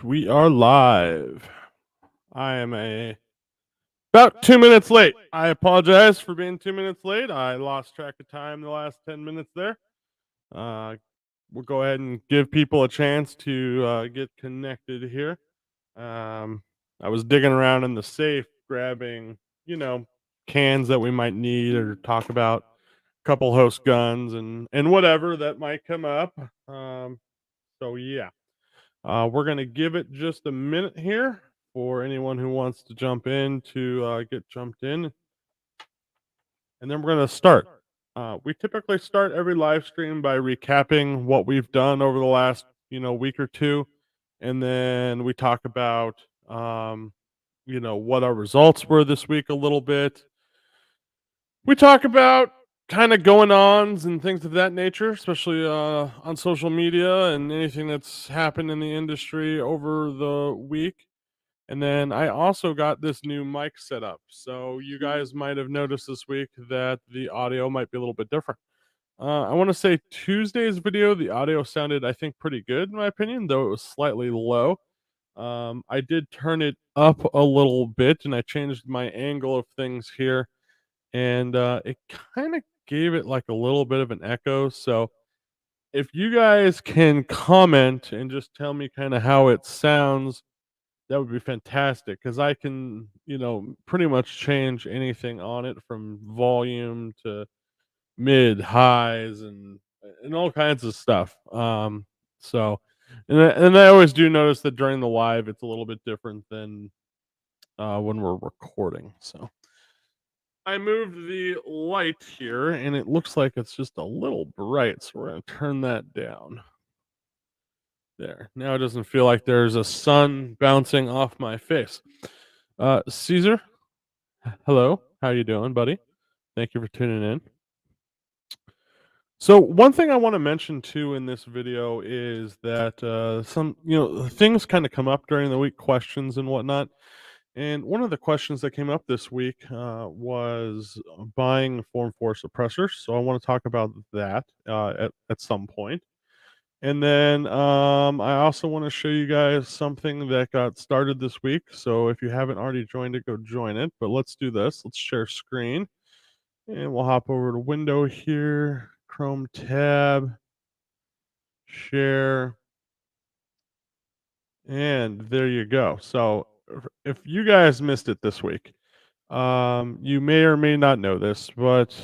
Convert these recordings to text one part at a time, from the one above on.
We are live. I am about 2 minutes late. I apologize for being 2 minutes late. I lost track of time the last 10 minutes there. Uh, we'll go ahead and give people a chance to get connected here. Um, I was digging around in the safe, grabbing cans that we might need or talk about, a couple host guns and whatever that might come up. So yeah. We're going to give it just a minute here for anyone who wants to jump in to get jumped in. And then we're going to start. We typically start every live stream by recapping what we've done over the last, week or two. And then we talk about, what our results were this week a little bit. We talk about kind of going ons and things of that nature, especially on social media and anything that's happened in the industry over the week. And then I also got this new mic set up. So you guys might have noticed this week that the audio might be a little bit different. I want to say Tuesday's video, the audio sounded, I think, pretty good in my opinion, though it was slightly low. I did turn it up a little bit and I changed my angle of things here and it kind of gave it like a little bit of an echo. So if you guys can comment and just tell me kind of how it sounds, that would be fantastic because I can, pretty much change anything on it from volume to mid highs and all kinds of stuff. So and I always do notice that during the live it's a little bit different than when we're recording. So I moved the light here and it looks like it's just a little bright, so we're going to turn that down. There. Now it doesn't feel like there's a sun bouncing off my face. Caesar, hello. How you doing, buddy? Thank you for tuning in. So one thing I want to mention too in this video is that some things kind of come up during the week, questions and whatnot. And one of the questions that came up this week was buying Form 4 suppressors. So I want to talk about that at some point. And then I also want to show you guys something that got started this week. So if you haven't already joined it, go join it. But let's do this. Let's share screen. And we'll hop over to window here, Chrome tab, share. And there you go. So if you guys missed it this week, you may or may not know this, but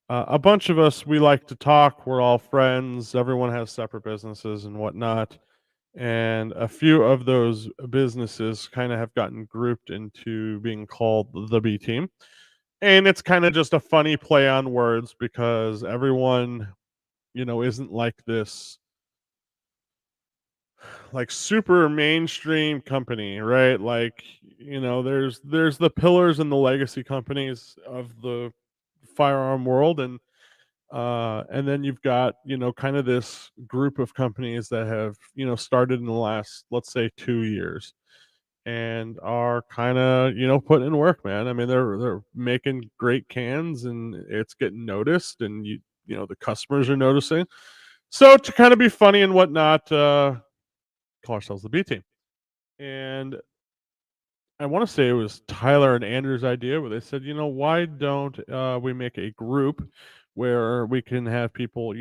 a bunch of us, we like to talk. We're all friends. Everyone has separate businesses and whatnot. And a few of those businesses kind of have gotten grouped into being called the B team. And it's kind of just a funny play on words because everyone, isn't like this like super mainstream company, right? Like, there's the pillars and the legacy companies of the firearm world and then you've got, kind of this group of companies that have, started in the last, let's say 2 years and are kind of, putting in work, man. I mean, they're making great cans and it's getting noticed and the customers are noticing. So to kind of be funny and whatnot, call ourselves the B team. And I want to say it was Tyler and Andrew's idea where they said, why don't we make a group where we can have people,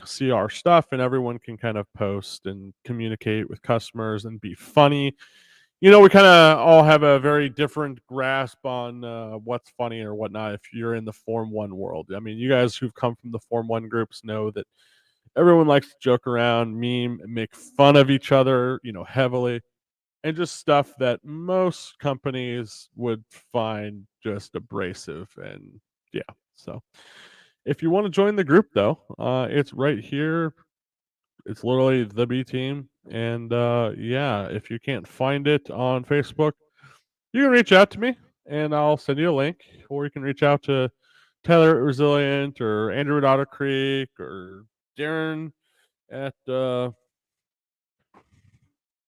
see our stuff and everyone can kind of post and communicate with customers and be funny. We kind of all have a very different grasp on what's funny or whatnot if you're in the Form 1 world. I mean, you guys who've come from the Form 1 groups know that everyone likes to joke around, meme, make fun of each other, heavily, and just stuff that most companies would find just abrasive. And yeah, so if you want to join the group, though, it's right here. It's literally the B team. And yeah, if you can't find it on Facebook, you can reach out to me and I'll send you a link, or you can reach out to Tyler at Resilient or Andrew at Otter Creek or Darren at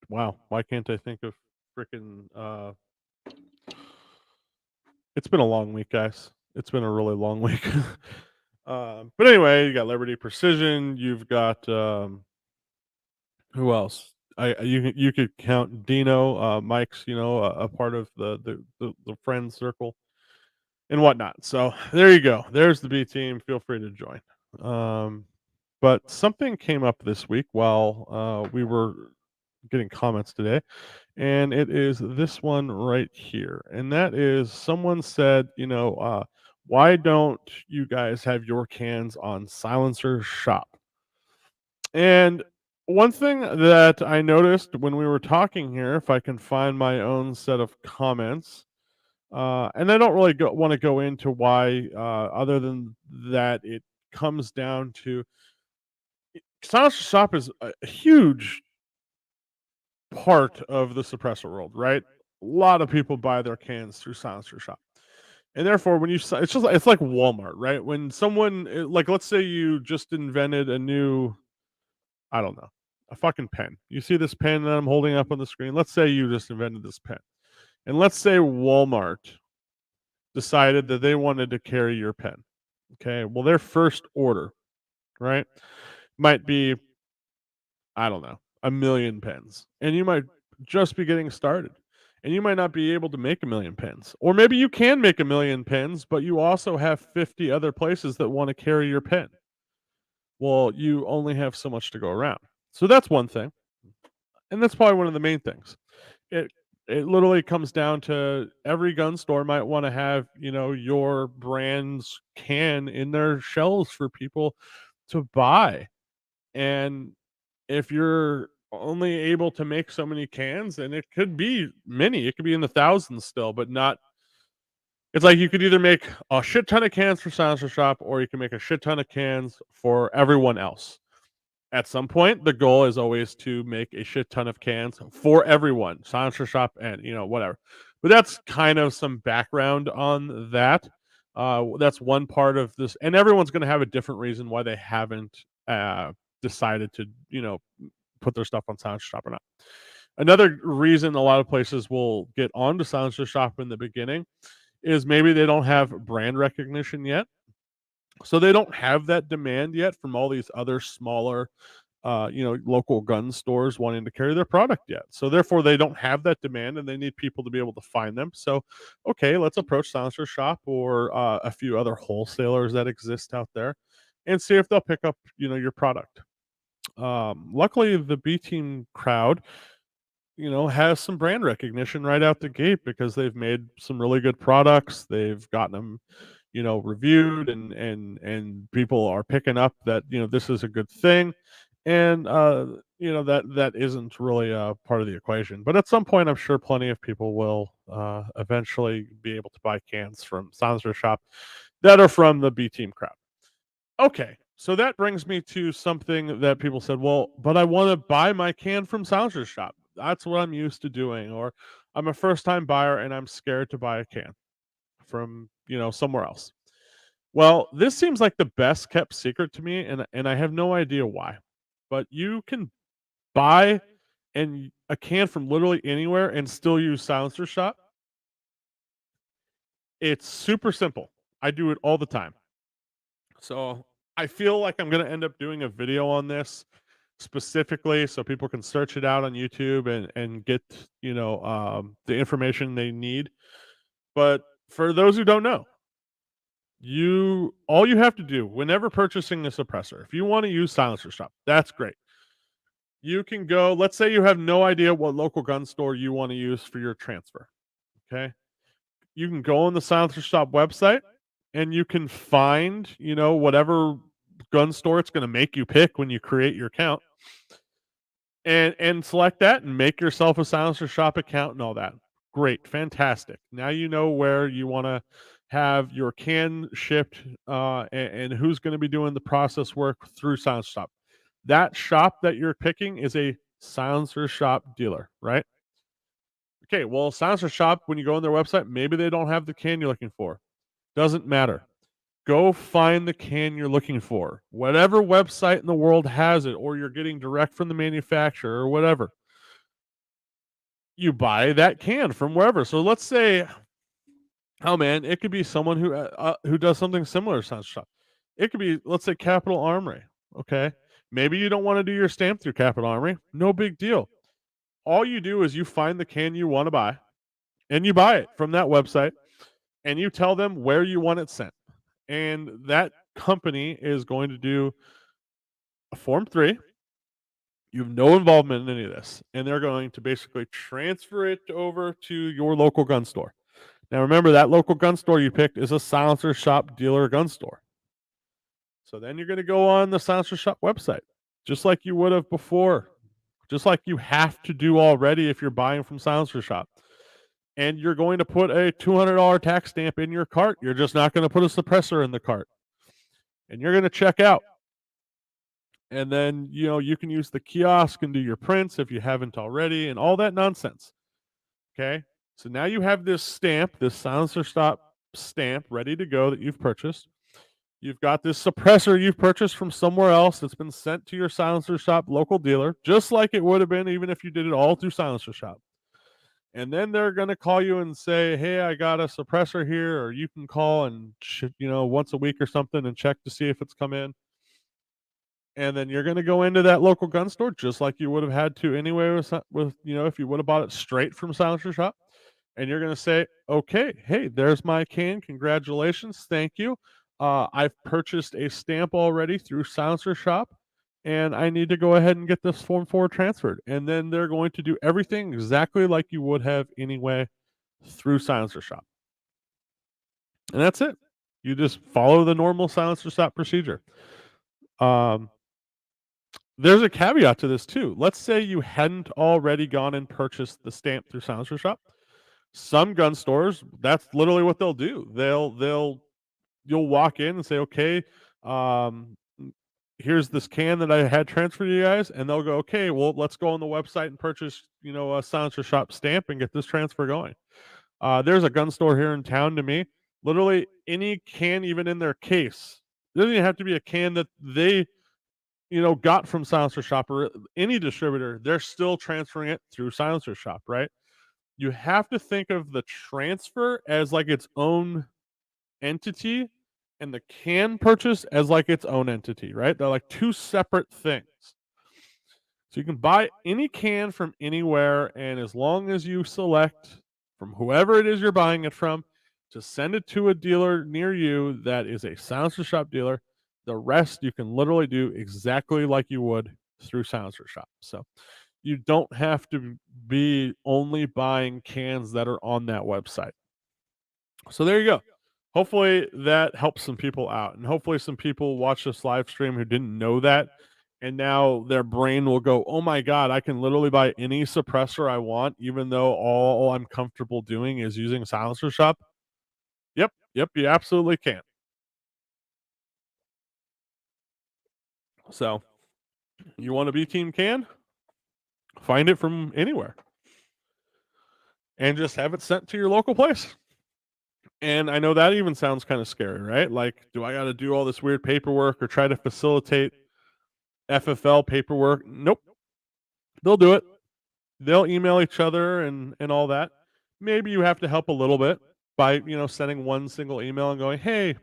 wow, why can't I think of freaking it's been a long week, guys. It's been a really long week. But anyway, you got Liberty Precision, you've got Who else? You could count Dino, Mike's, a part of the friend circle and whatnot. So there you go. There's the B team. Feel free to join. Um, but something came up this week while we were getting comments today, and it is this one right here. And that is someone said, why don't you guys have your cans on Silencer Shop? And one thing that I noticed when we were talking here, if I can find my own set of comments, and I don't really want to go into why, other than that, it comes down to Silencer Shop is a huge part of the suppressor world, right? A lot of people buy their cans through Silencer Shop. And therefore, when it's like Walmart, right? When someone, like, let's say you just invented a new, I don't know, a fucking pen. You see this pen that I'm holding up on the screen? Let's say you just invented this pen. And let's say Walmart decided that they wanted to carry your pen. Okay. Well, their first order, right, might be, I don't know, a million pens. And you might just be getting started. And you might not be able to make a million pens. Or maybe you can make a million pens, but you also have 50 other places that want to carry your pen. Well, you only have so much to go around. So that's one thing. And that's probably one of the main things. It it literally comes down to every gun store might want to have, your brand's can in their shelves for people to buy. And if you're only able to make so many cans, and it could be many, it could be in the thousands still, but not. It's like you could either make a shit ton of cans for Silencer Shop, or you can make a shit ton of cans for everyone else. At some point, the goal is always to make a shit ton of cans for everyone, Silencer Shop, and whatever. But that's kind of some background on that. That's one part of this, and everyone's going to have a different reason why they haven't decided to, put their stuff on Silencer Shop or not. Another reason a lot of places will get onto Silencer Shop in the beginning is maybe they don't have brand recognition yet. So they don't have that demand yet from all these other smaller, local gun stores wanting to carry their product yet. So therefore, they don't have that demand, and they need people to be able to find them. So, okay, let's approach Silencer Shop or a few other wholesalers that exist out there, and see if they'll pick up, your product. Luckily, the B Team crowd, has some brand recognition right out the gate because they've made some really good products. They've gotten them, reviewed, and people are picking up that, this is a good thing. And that isn't really a part of the equation. But at some point, I'm sure plenty of people will eventually be able to buy cans from Silencer Shop that are from the B Team crowd. Okay, so that brings me to something that people said, well, but I want to buy my can from Silencer Shop. That's what I'm used to doing. Or I'm a first time buyer and I'm scared to buy a can from, somewhere else. Well, this seems like the best kept secret to me, and I have no idea why. But you can buy a can from literally anywhere and still use Silencer Shop. It's super simple. I do it all the time. So I feel like I'm going to end up doing a video on this specifically so people can search it out on YouTube and get, the information they need. But for those who don't know, all you have to do whenever purchasing a suppressor, if you want to use Silencer Shop, that's great. You can go, let's say you have no idea what local gun store you want to use for your transfer. Okay. You can go on the Silencer Shop website and you can find, whatever gun store it's going to make you pick when you create your account, and select that and make yourself a Silencer Shop account and all that. Great, fantastic. Now you know where you want to have your can shipped, and who's going to be doing the process work through Silencer Shop. That shop that you're picking is a Silencer Shop dealer, right? Okay, well, Silencer Shop, when you go on their website, maybe they don't have the can you're looking for. Doesn't matter. Go find the can you're looking for. Whatever website in the world has it, or you're getting direct from the manufacturer or whatever. You buy that can from wherever. So let's say, oh man, it could be someone who does something similar to Silencer Shop. It could be, let's say, Capital Armory. Okay. Maybe you don't want to do your stamp through Capital Armory. No big deal. All you do is you find the can you want to buy and you buy it from that website and you tell them where you want it sent. And that company is going to do a Form 3. You have no involvement in any of this. And they're going to basically transfer it over to your local gun store. Now, remember, that local gun store you picked is a Silencer Shop dealer gun store. So then you're going to go on the Silencer Shop website, just like you would have before, just like you have to do already if you're buying from Silencer Shop. And you're going to put a $200 tax stamp in your cart. You're just not going to put a suppressor in the cart. And you're going to check out. And then, you can use the kiosk and do your prints if you haven't already and all that nonsense. Okay? So now you have this stamp, this Silencer Shop stamp ready to go that you've purchased. You've got this suppressor you've purchased from somewhere else that's been sent to your Silencer Shop local dealer, just like it would have been even if you did it all through Silencer Shop. And then they're going to call you and say, hey, I got a suppressor here, or you can call and, once a week or something and check to see if it's come in. And then you're going to go into that local gun store just like you would have had to anyway with if you would have bought it straight from Silencer Shop. And you're going to say, okay, hey, there's my can. Congratulations. Thank you. I've purchased a stamp already through Silencer Shop, and I need to go ahead and get this Form 4 transferred. And then they're going to do everything exactly like you would have anyway through Silencer Shop. And that's it. You just follow the normal Silencer Shop procedure. There's a caveat to this too. Let's say you hadn't already gone and purchased the stamp through Silencer Shop. Some gun stores, that's literally what they'll do. You'll walk in and say, okay, here's this can that I had transferred to you guys, and they'll go, okay, well, let's go on the website and purchase, a Silencer Shop stamp and get this transfer going. There's a gun store here in town to me. Literally any can, even in their case, it doesn't even have to be a can that they, got from Silencer Shop or any distributor. They're still transferring it through Silencer Shop, right? You have to think of the transfer as like its own entity and the can purchase as like its own entity, right? They're like two separate things. So you can buy any can from anywhere, and as long as you select from whoever it is you're buying it from to send it to a dealer near you that is a Silencer Shop dealer, the rest you can literally do exactly like you would through Silencer Shop. So you don't have to be only buying cans that are on that website. So there you go. Hopefully that helps some people out, and hopefully some people watch this live stream who didn't know that, and now their brain will go, oh my god, I can literally buy any suppressor I want even though all I'm comfortable doing is using Silencer Shop. Yep, you absolutely can. So you want to be Team Can? Find it from anywhere and just have it sent to your local place. And I know that even sounds kind of scary, right? Like, do I got to do all this weird paperwork or try to facilitate FFL paperwork? Nope. They'll do it. They'll email each other and all that. Maybe you have to help a little bit by, sending one single email and going, hey,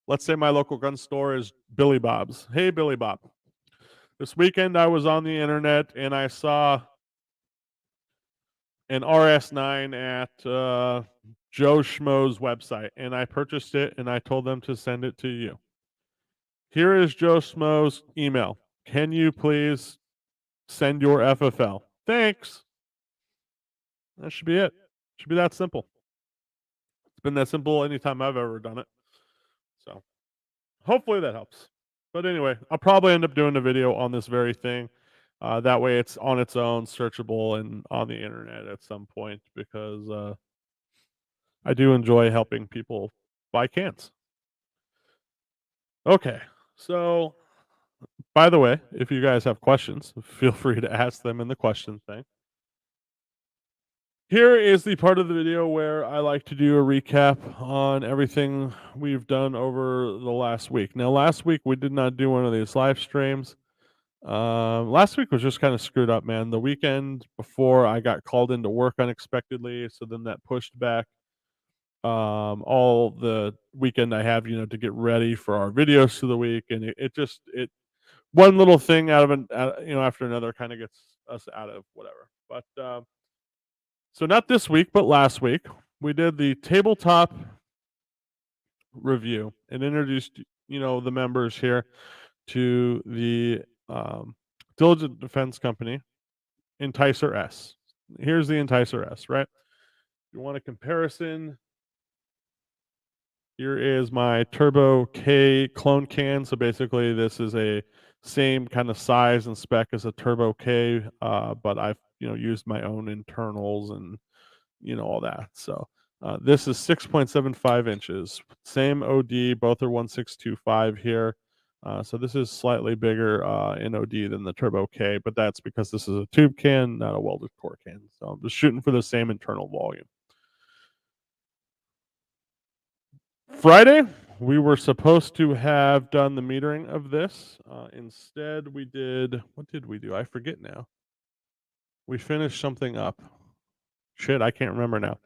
let's say my local gun store is Billy Bob's. Hey, Billy Bob. This weekend I was on the internet and I saw an RS9 at Joe Schmo's website, and I purchased it and I told them to send it to you. Here is Joe Schmo's email. Can you please send your FFL? Thanks. That should be it. Should be that simple. It's been that simple anytime I've ever done it. So hopefully that helps. But anyway, I'll probably end up doing a video on this very thing. That way it's on its own, searchable, and on the internet at some point, because I do enjoy helping people buy cans. Okay, so by the way, if you guys have questions, feel free to ask them in the question thing. Here is the part of the video where I like to do a recap on everything we've done over the last week. Now, last week we did not do one of these live streams. Last week was just kind of screwed up, man. The weekend before I got called into work unexpectedly, so then that pushed back all the weekend I have, to get ready for our videos for the week, and it one little thing out of after another kind of gets us out of whatever. But so not this week, but last week we did the tabletop review and introduced the members here to the Diligent Defense Company Enticer S. Here's the Enticer S, right? If you want a comparison, here is my Turbo K clone can. So basically, this is a same kind of size and spec as a Turbo K, but I've used my own internals and all that. So this is 6.75 inches, same OD. Both are 1625 here. So this is slightly bigger in OD than the Turbo K, but that's because this is a tube can, not a welded core can. So I'm just shooting for the same internal volume. Friday, we were supposed to have done the metering of this. Instead, we did, what did we do? I forget now. We finished something up. Shit, I can't remember now.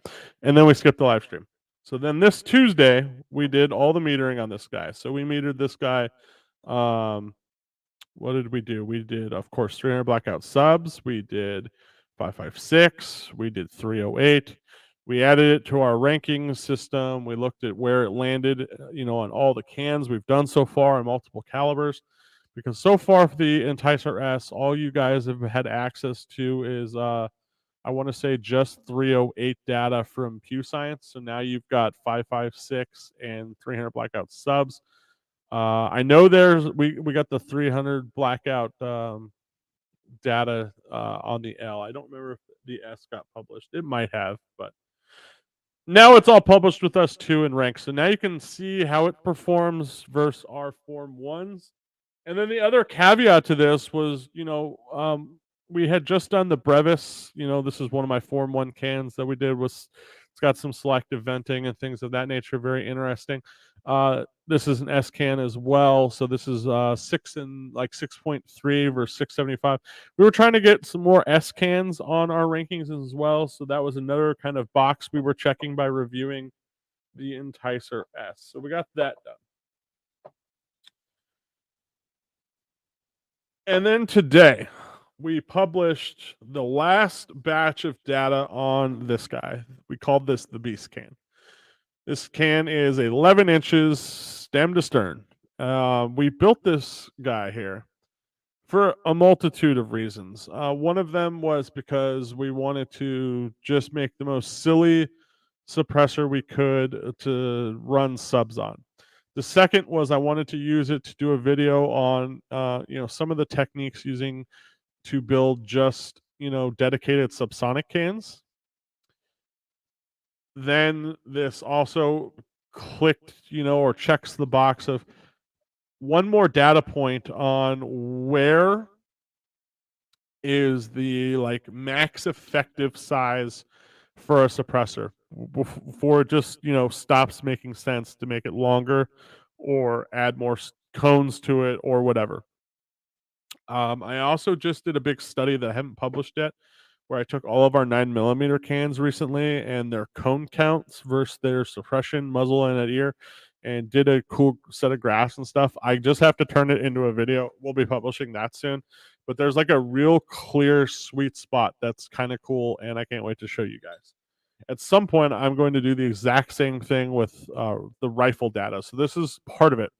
And then we skipped the live stream. So then this Tuesday, we did all the metering on this guy. So we metered this guy. What did we do? We did, of course, 300 blackout subs. We did 556. We did 308. We added it to our ranking system. We looked at where it landed, on all the cans we've done so far in multiple calibers. Because so far for the Enticer S, all you guys have had access to is, I want to say, just 308 data from Pew Science. So now you've got 556 and 300 blackout subs. I know we got the 300 blackout data on the L. I don't remember if the S got published. It might have, but now it's all published with us too in rank. So now you can see how it performs versus our Form 1s. And then the other caveat to this was, we had just done the Brevis. This is one of my Form 1 cans that we did. It's got some selective venting and things of that nature. Very interesting. This is an S can as well. So this is 6.3 versus 675. We were trying to get some more S cans on our rankings as well. So that was another kind of box we were checking by reviewing the Enticer S. So we got that done. And then today, we published the last batch of data on this guy. We called this the Beast can. This can is 11 inches stem to stern. We built this guy here for a multitude of reasons. One of them was because we wanted to just make the most silly suppressor we could to run subs on. The second was I wanted to use it to do a video on some of the techniques using to build just dedicated subsonic cans. Then this also clicked or checks the box of one more data point on where is the max effective size for a suppressor before it just stops making sense to make it longer or add more cones to it or whatever. I also just did a big study that I haven't published yet, where I took all of our 9mm cans recently and their cone counts versus their suppression, muzzle and at ear, and did a cool set of graphs and stuff. I just have to turn it into a video. We'll be publishing that soon. But there's a real clear sweet spot that's kind of cool, and I can't wait to show you guys. At some point, I'm going to do the exact same thing with the rifle data. So this is part of it.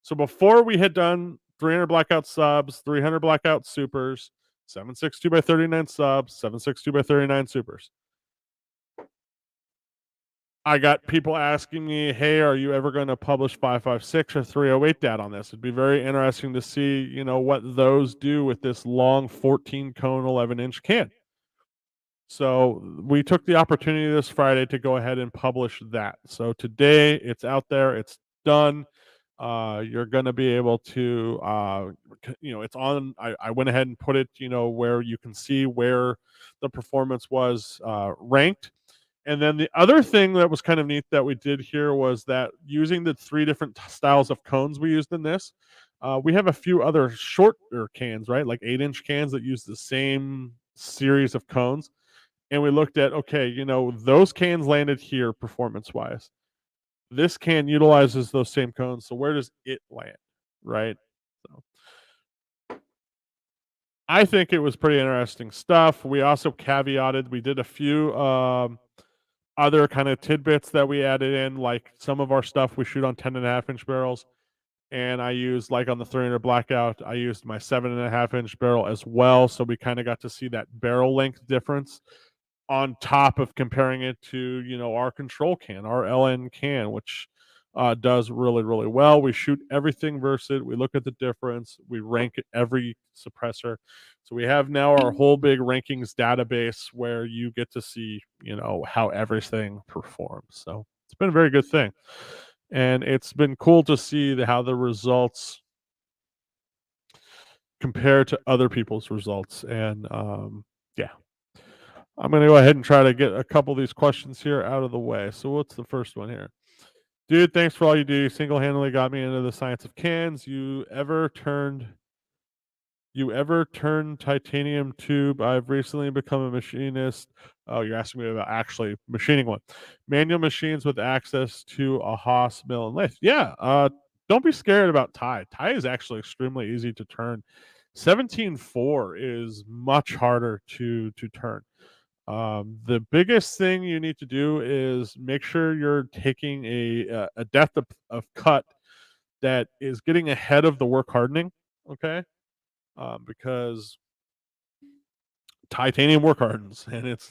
So before we had done 300 blackout subs, 300 blackout supers, 762 by 39 subs, 762 by 39 supers. I got people asking me, hey, are you ever going to publish 556 or 308 data on this? It'd be very interesting to see, what those do with this long 14 cone 11-inch can. So we took the opportunity this Friday to go ahead and publish that. So today it's out there, it's done. You're going to be able to, it's on. I went ahead and put it, where you can see where the performance was ranked. And then the other thing that was kind of neat that we did here was that using the 3 different styles of cones we used in this, we have a few other shorter cans, right? Like 8-inch cans that use the same series of cones. And we looked at, okay, those cans landed here performance-wise. This can utilizes those same cones, so where does it land, right? So I think it was pretty interesting stuff. We also caveated. We did a few other kind of tidbits that we added in, like some of our stuff we shoot on 10.5 inch barrels, and I used, like on the 300 Blackout, I used my 7.5 inch barrel as well. So we kind of got to see that barrel length difference on top of comparing it to, our control can, our LN can, which does really, really well. We shoot everything versus it. We look at the difference. We rank every suppressor. So we have now our whole big rankings database where you get to see, how everything performs. So it's been a very good thing. And it's been cool to see how the results compare to other people's results. And yeah, I'm going to go ahead and try to get a couple of these questions here out of the way. So, what's the first one here? Dude, thanks for all you do. You single-handedly got me into the science of cans. You ever turned titanium tube? I've recently become a machinist. Oh, you're asking me about actually machining one. Manual machines with access to a Haas mill and lathe. Yeah, don't be scared about tie. Tie is actually extremely easy to turn. 17.4 is much harder to turn. The biggest thing you need to do is make sure you're taking a depth of cut that is getting ahead of the work hardening. Okay, because titanium work hardens, and it's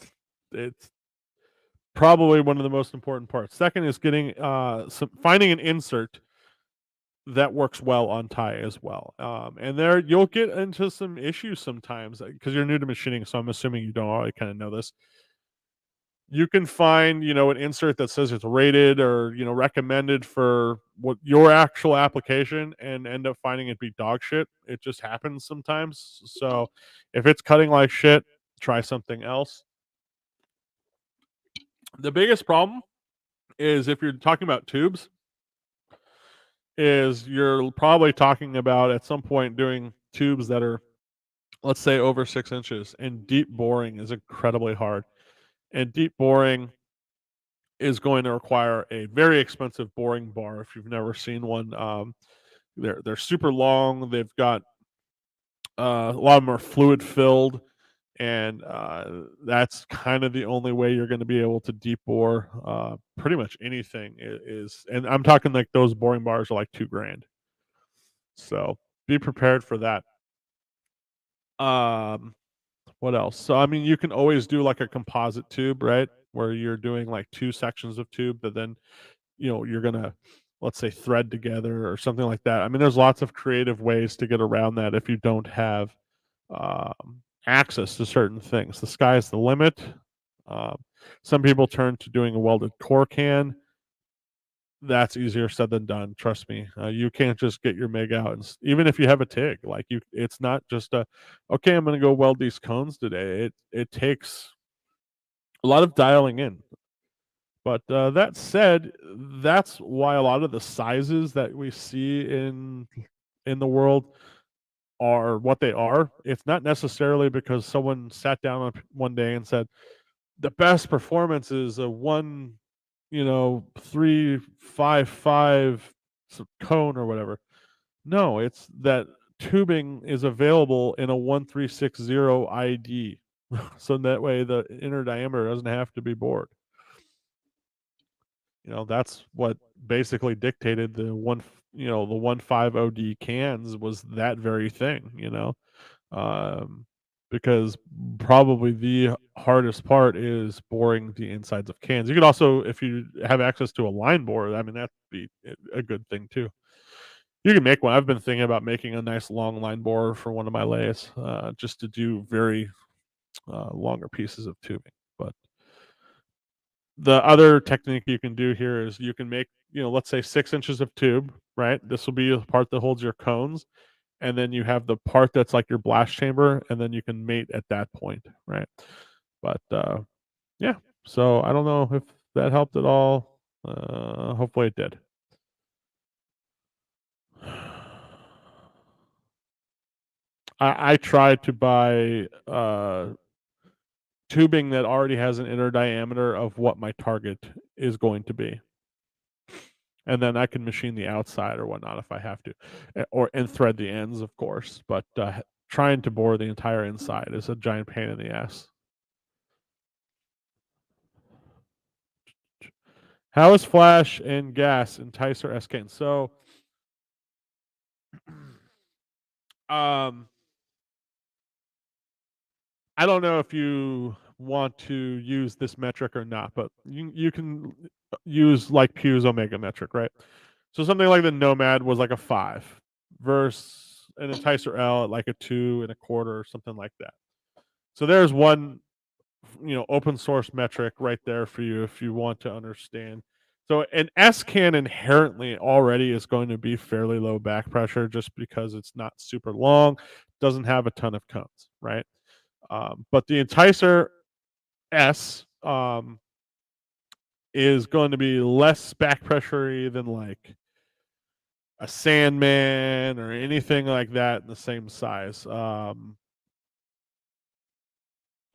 probably one of the most important parts. Second is getting finding an insert that works well on tie as well. And there you'll get into some issues sometimes because you're new to machining. So I'm assuming you don't already kind of know this. You can find, an insert that says it's rated or, recommended for what your actual application and end up finding it be dog shit. It just happens sometimes. So if it's cutting like shit, try something else. The biggest problem is if you're talking about tubes, is you're probably talking about at some point doing tubes that are, let's say, over 6 inches, and deep boring is incredibly hard. And deep boring is going to require a very expensive boring bar if you've never seen one. They're super long. They've got a lot of them are fluid filled, and that's kind of the only way you're going to be able to deep bore pretty much anything. Is and I'm talking like those boring bars are like $2,000. So be prepared for that. Um, what else? So I mean, you can always do like a composite tube, right? Where you're doing like two sections of tube that then you're gonna, let's say, thread together or something like that. I mean, there's lots of creative ways to get around that if you don't have access to certain things. The sky's the limit. Um, some people turn to doing a welded core can. That's easier said than done. Trust me. You can't just get your MIG out, and even if you have a TIG, like it's not just okay. I'm going to go weld these cones today. It takes a lot of dialing in. But that said, that's why a lot of the sizes that we see in the world are what they are. It's not necessarily because someone sat down one day and said the best performance is a 355 cone or whatever. No, it's that tubing is available in a 1360 ID, so that way the inner diameter doesn't have to be bored. That's what basically dictated the 150D cans was that very thing. Um, because probably the hardest part is boring the insides of cans. You could also, if you have access to a line bore, I mean, that'd be a good thing too. You can make one. I've been thinking about making a nice long line bore for one of my lathes, just to do very longer pieces of tubing. But the other technique you can do here is you can make, let's say 6 inches of tube, right? This will be the part that holds your cones. And then you have the part that's like your blast chamber, and then you can mate at that point, right? But yeah, so I don't know if that helped at all. Hopefully it did. I tried to buy tubing that already has an inner diameter of what my target is going to be. And then I can machine the outside or whatnot if I have to, or and thread the ends, of course. But trying to bore the entire inside is a giant pain in the ass. How is flash and gas enticer SKN? So, um, I don't know if you want to use this metric or not, but you can use like Pew's Omega metric, right? So something like the Nomad was like a 5 versus an Enticer L at like a 2.25 or something like that. So there's one, open source metric right there for you if you want to understand. So an SKN inherently already is going to be fairly low back pressure just because it's not super long, doesn't have a ton of cones, right? But the Enticer S is going to be less back pressure than like a Sandman or anything like that in the same size.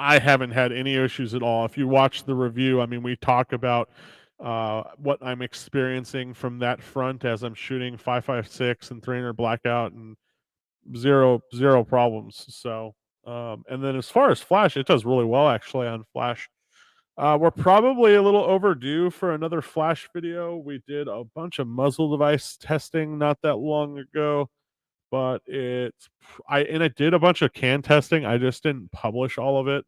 I haven't had any issues at all. If you watch the review, I mean, we talk about what I'm experiencing from that front as I'm shooting 5.56 and 300 blackout and zero problems. So, and then as far as flash, it does really well actually on flash. We're probably a little overdue for another flash video. We did a bunch of muzzle device testing not that long ago, but I did a bunch of can testing. I just didn't publish all of it.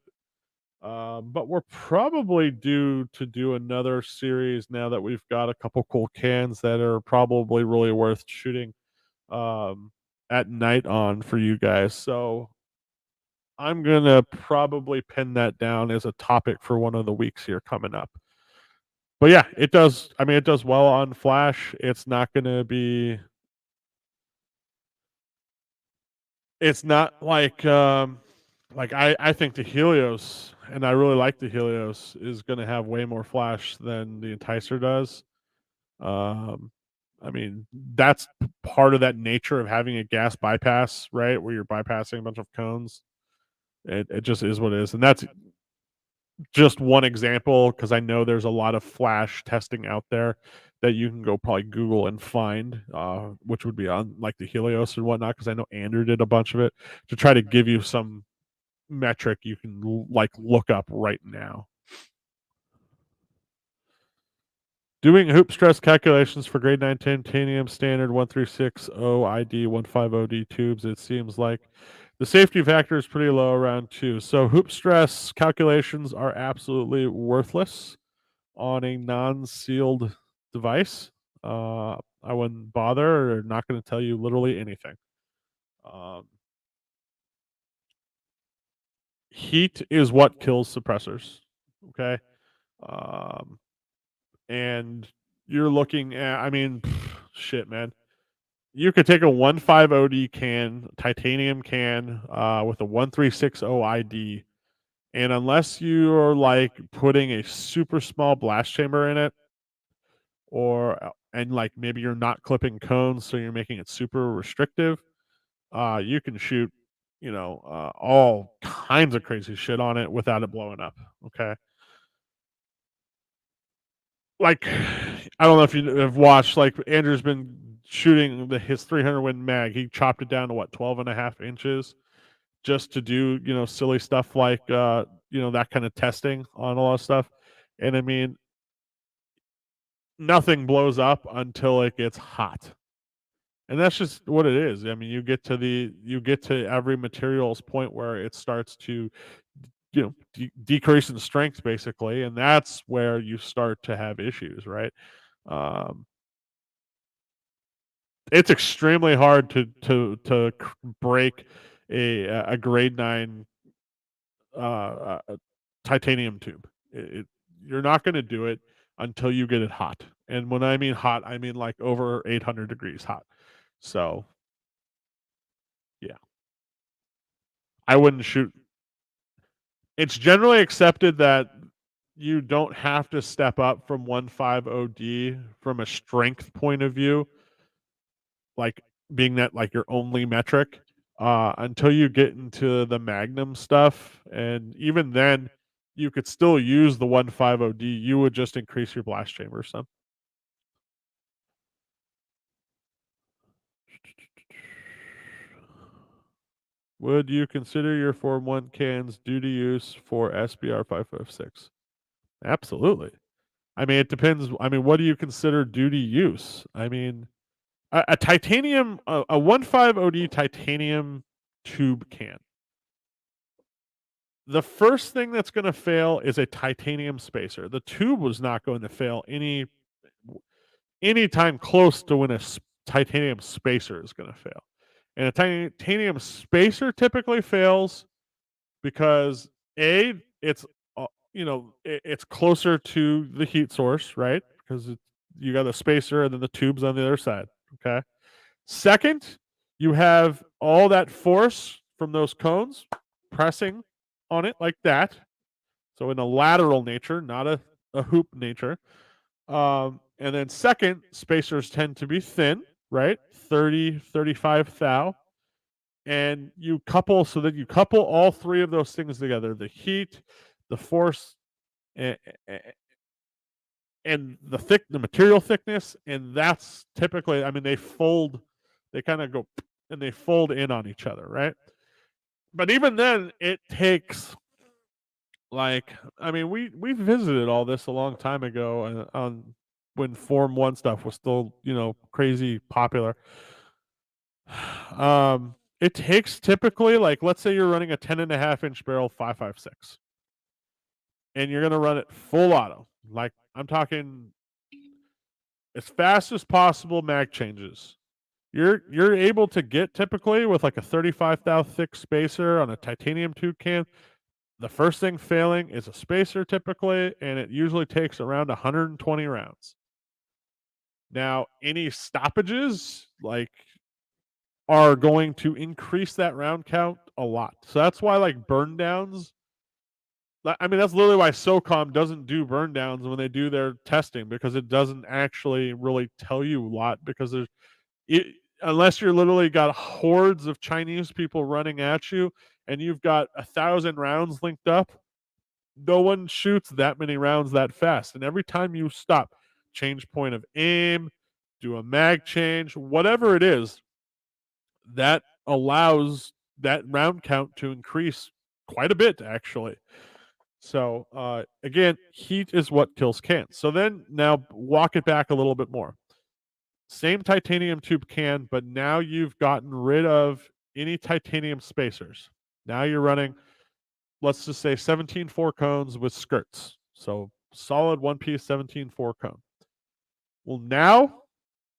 But we're probably due to do another series now that we've got a couple cool cans that are probably really worth shooting at night on for you guys. So I'm gonna probably pin that down as a topic for one of the weeks here coming up. But yeah, it does. I mean, it does well on Flash. It's not gonna be. It's not like I think the Helios, and I really like the Helios, is gonna have way more Flash than the Enticer does. Um, I mean, that's part of that nature of having a gas bypass, right? Where you're bypassing a bunch of cones. It just is what it is, and that's just one example because I know there's a lot of flash testing out there that you can go probably Google and find, which would be on like the Helios and whatnot. Because I know Andrew did a bunch of it to try to give you some metric you can like look up right now. Doing hoop stress calculations for grade 9 titanium standard 1360 ID 150D tubes, it seems like the safety factor is pretty low around 2. So hoop stress calculations are absolutely worthless on a non-sealed device. I wouldn't bother. They're not going to tell you literally anything. Um, Heat is what kills suppressors. Okay. Um, and you're looking at, I mean, shit, man. You could take a 150D can, titanium can, with a 1360 ID, and unless you're like putting a super small blast chamber in it, or and like maybe you're not clipping cones, so you're making it super restrictive, you can shoot, all kinds of crazy shit on it without it blowing up. Okay, like I don't know if you have watched, like Andrew's been shooting his 300 Win mag. He chopped it down to what 12.5 inches just to do silly stuff like that kind of testing on a lot of stuff. And I mean, nothing blows up until it gets hot, and that's just what it is. I mean, you get to every material's point where it starts to decrease in strength basically, and that's where you start to have issues, right? um, it's extremely hard to break a grade 9 titanium tube. You're not going to do it until you get it hot, and when I mean hot, I mean like over 800 degrees hot. So yeah, I wouldn't shoot. It's generally accepted that you don't have to step up from 150D from a strength point of view, like being that like your only metric, until you get into the Magnum stuff, and even then, you could still use the 150D. You would just increase your blast chamber some. Would you consider your Form 1 cans duty use for SBR 556? Absolutely. I mean, it depends. I mean, what do you consider duty use? I mean, a titanium, a 1.5 OD titanium tube can. The first thing that's going to fail is a titanium spacer. The tube was not going to fail any time close to when a titanium spacer is going to fail. And a titanium spacer typically fails because it's it's closer to the heat source, right? Because you got a spacer and then the tubes on the other side. Okay. Second, you have all that force from those cones pressing on it like that. So in a lateral nature, not a hoop nature. And then second, spacers tend to be thin, right? 30, 35 thou. And you couple all three of those things together: the heat, the force, and, the material thickness, and that's typically, I mean, they kind of go and they fold in on each other, right? But even then, it takes, like, I mean, we visited all this a long time ago on when Form 1 stuff was still, crazy popular. It takes typically, like, let's say you're running a 10.5-inch barrel 5.56, and you're going to run it full auto. Like, I'm talking as fast as possible mag changes. You're able to get, typically, with like a 35 thou thick spacer on a titanium tube can. The first thing failing is a spacer typically, and it usually takes around 120 rounds. Now, any stoppages, like, are going to increase that round count a lot. So that's why, like, burn downs, I mean, that's literally why SOCOM doesn't do burn downs when they do their testing, because it doesn't actually really tell you a lot, because it, unless you're literally got hordes of Chinese people running at you and you've got 1,000 rounds linked up, no one shoots that many rounds that fast. And every time you stop, change point of aim, do a mag change, whatever it is, that allows that round count to increase quite a bit, actually. So again, heat is what kills cans. So then now walk it back a little bit more. Same titanium tube can, but now you've gotten rid of any titanium spacers. Now you're running, let's just say, 17.4 cones with skirts. So solid one piece 17.4 cone. Well, now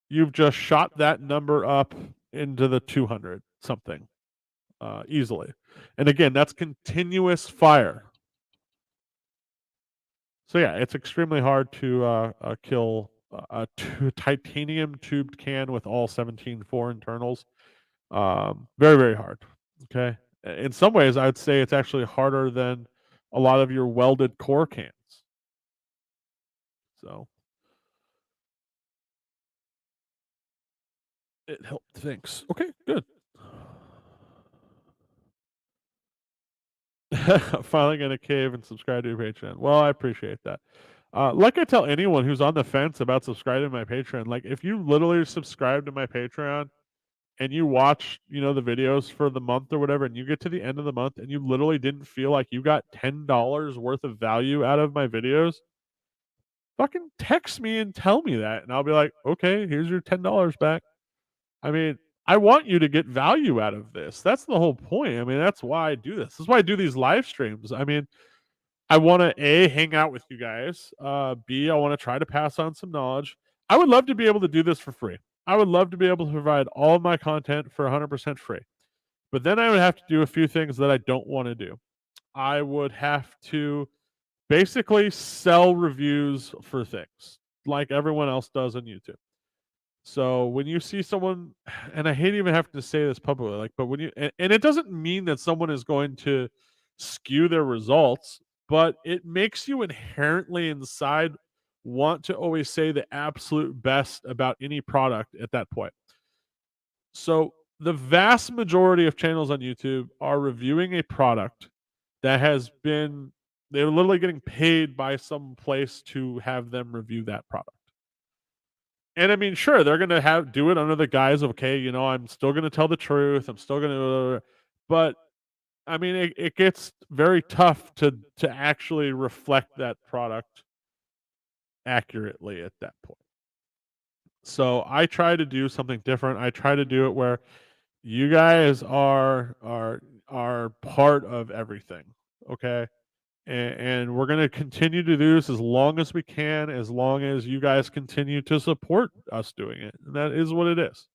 you've just shot that number up into the 200 something easily. And again, that's continuous fire. So yeah, it's extremely hard to kill a titanium tubed can with all 17.4 internals. Very, very hard. Okay. In some ways, I would say it's actually harder than a lot of your welded core cans. So it helped. Thanks. Okay, good. Finally gonna cave and subscribe to your Patreon. Well, I appreciate that. Like I tell anyone who's on the fence about subscribing to my Patreon, like, if you literally subscribe to my Patreon and you watch, the videos for the month or whatever, and you get to the end of the month and you literally didn't feel like you got $10 worth of value out of my videos, fucking text me and tell me that, and I'll be like, okay, here's your $10 back. I mean, I want you to get value out of this. That's the whole point. I mean, that's why I do this. This is why I do these live streams. I mean, I want to hang out with you guys. B, I want to try to pass on some knowledge. I would love to be able to do this for free. I would love to be able to provide all of my content for 100% free. But then I would have to do a few things that I don't want to do. I would have to basically sell reviews for things like everyone else does on YouTube. So when you see someone, and I hate even having to say this publicly, like, but when you, and it doesn't mean that someone is going to skew their results, but it makes you inherently inside want to always say the absolute best about any product at that point. So the vast majority of channels on YouTube are reviewing a product that has been, they're literally getting paid by some place to have them review that product. And I mean, sure, they're gonna do it under the guise of, okay, I'm still gonna tell the truth. I'm still gonna, but I mean, it gets very tough to actually reflect that product accurately at that point. So I try to do something different. I try to do it where you guys are part of everything, okay? And we're gonna continue to do this as long as we can, as long as you guys continue to support us doing it. And that is what it is.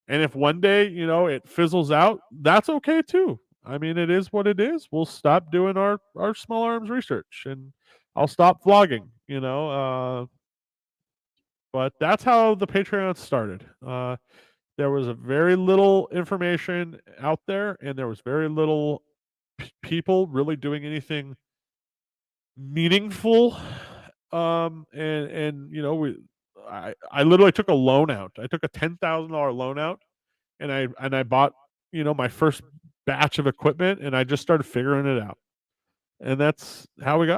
And if one day, it fizzles out, that's okay too. I mean, it is what it is. We'll stop doing our small arms research and I'll stop vlogging. But that's how the Patreon started. There was a very little information out there, and there was very little people really doing anything meaningful. And I literally took a loan out. I took a $10,000 loan out, and I bought my first batch of equipment, and I just started figuring it out. And that's how we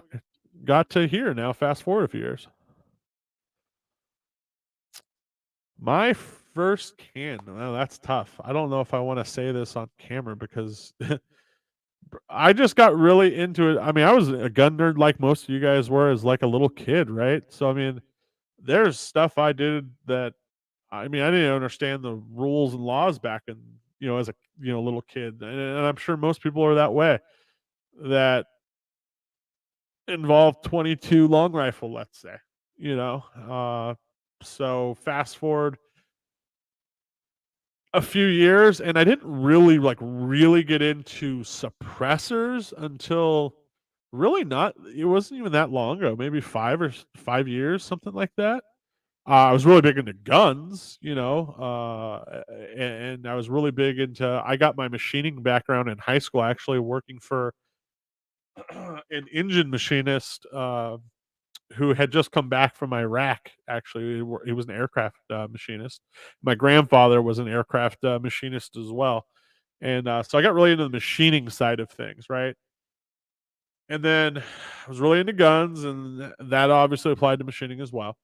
got to here. Now, fast forward a few years. My first can. Well, that's tough. I don't know if I want to say this on camera because I just got really into it. I mean, I was a gun nerd like most of you guys were as like a little kid, right? So I mean, there's stuff I did that I mean, I didn't understand the rules and laws back in, as a little kid. And I'm sure most people are that way. That involve 22 long rifle, let's say. You know. So fast forward a few years and I didn't really get into suppressors until really not, it wasn't even that long ago, maybe 5 years, something like that. I was really big into guns, and I was really big into, I got my machining background in high school actually working for an engine machinist who had just come back from Iraq. Actually, he was an aircraft machinist. My grandfather was an aircraft machinist as well, and so I got really into the machining side of things, right? And then I was really into guns, and that obviously applied to machining as well.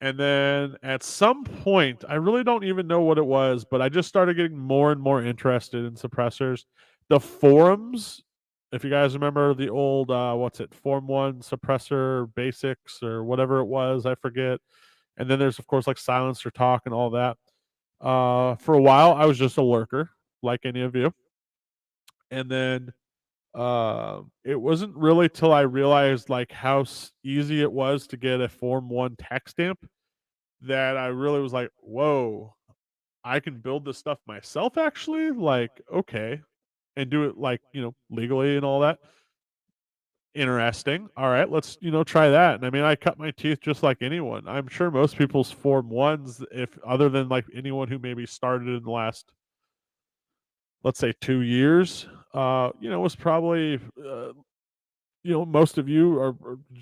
And then at some point, I really don't even know what it was, but I just started getting more and more interested in suppressors. The forums, if you guys remember the old, what's it, Form 1 suppressor basics or whatever it was, I forget. And then there's, of course, like silencer talk and all that. For a while, I was just a lurker, like any of you. And then it wasn't really till I realized like how easy it was to get a Form 1 tax stamp that I really was like, whoa, I can build this stuff myself actually. Like, okay. And do it like, legally and all that. Interesting. All right, let's, try that. And I mean, I cut my teeth just like anyone. I'm sure most people's Form 1s, if other than like anyone who maybe started in the last, let's say 2 years, was probably most of you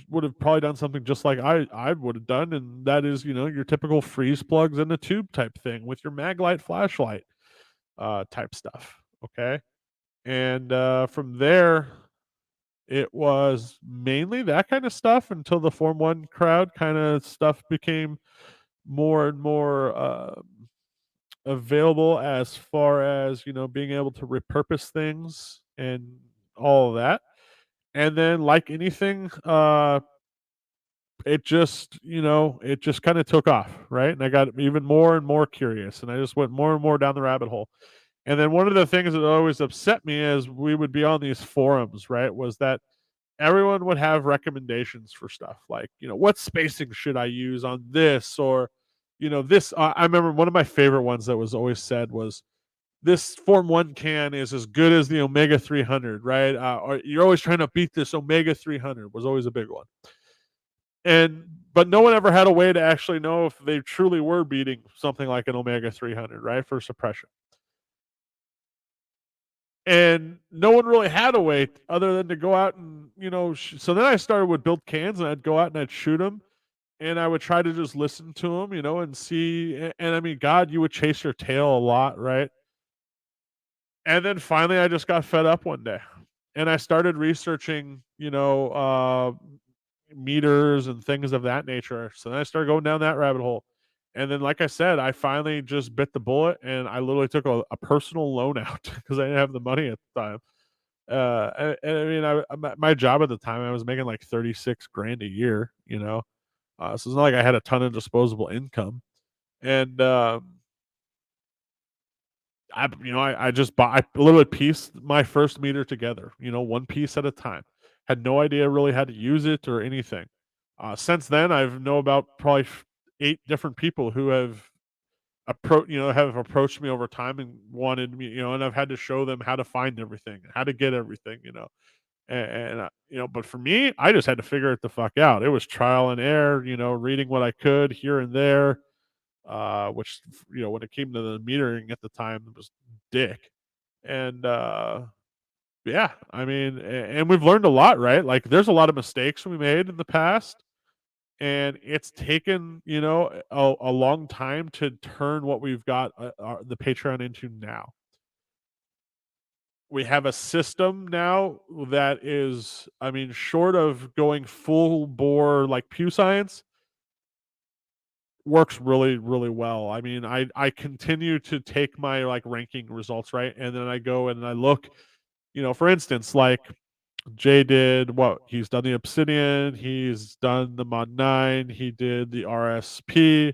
would have probably done something just like I would have done, and that is, your typical freeze plugs in the tube type thing with your Maglite flashlight type stuff. Okay, and from there, it was mainly that kind of stuff until the Form 1 crowd kind of stuff became more and more available as far as being able to repurpose things and all of that. And then, like anything, it just kind of took off, right? And I got even more and more curious, and I just went more and more down the rabbit hole. And then one of the things that always upset me as we would be on these forums, right, was that everyone would have recommendations for stuff like, what spacing should I use on this, or this. I remember one of my favorite ones that was always said was, this Form 1 can is as good as the Omega 300, right? Or you're always trying to beat this Omega 300 was always a big one. And but no one ever had a way to actually know if they truly were beating something like an Omega 300, right, for suppression. And no one really had a way other than to go out and, so then I started with build cans, and I'd go out and I'd shoot them, and I would try to just listen to them, and see. And I mean, God, you would chase your tail a lot, right? And then finally, I just got fed up one day, and I started researching, meters and things of that nature. So then I started going down that rabbit hole, And then, like I said, I finally just bit the bullet and I literally took a personal loan out because I didn't have the money at the time. And I mean, my job at the time, I was making like 36 grand a year, you know? So it's not like I had a ton of disposable income. And, I just bought, I literally pieced my first meter together, one piece at a time. Had no idea really how to use it or anything. Since then, I've know about probably eight different people who have approached me over time and wanted me, and I've had to show them how to find everything, how to get everything, but for me, I just had to figure it the fuck out. It was trial and error, reading what I could here and there, which, when it came to the metering at the time, it was dick. And yeah, I mean, and we've learned a lot, right? Like, there's a lot of mistakes we made in the past, and it's taken, a long time to turn what we've got, the Patreon into now. We have a system now that is, I mean, short of going full bore like Pew Science, works really, really well. I mean, I continue to take my like ranking results, right? And then I go and I look, for instance, like Jay did what? He's done the Obsidian, he's done the Mod 9, he did the RSP,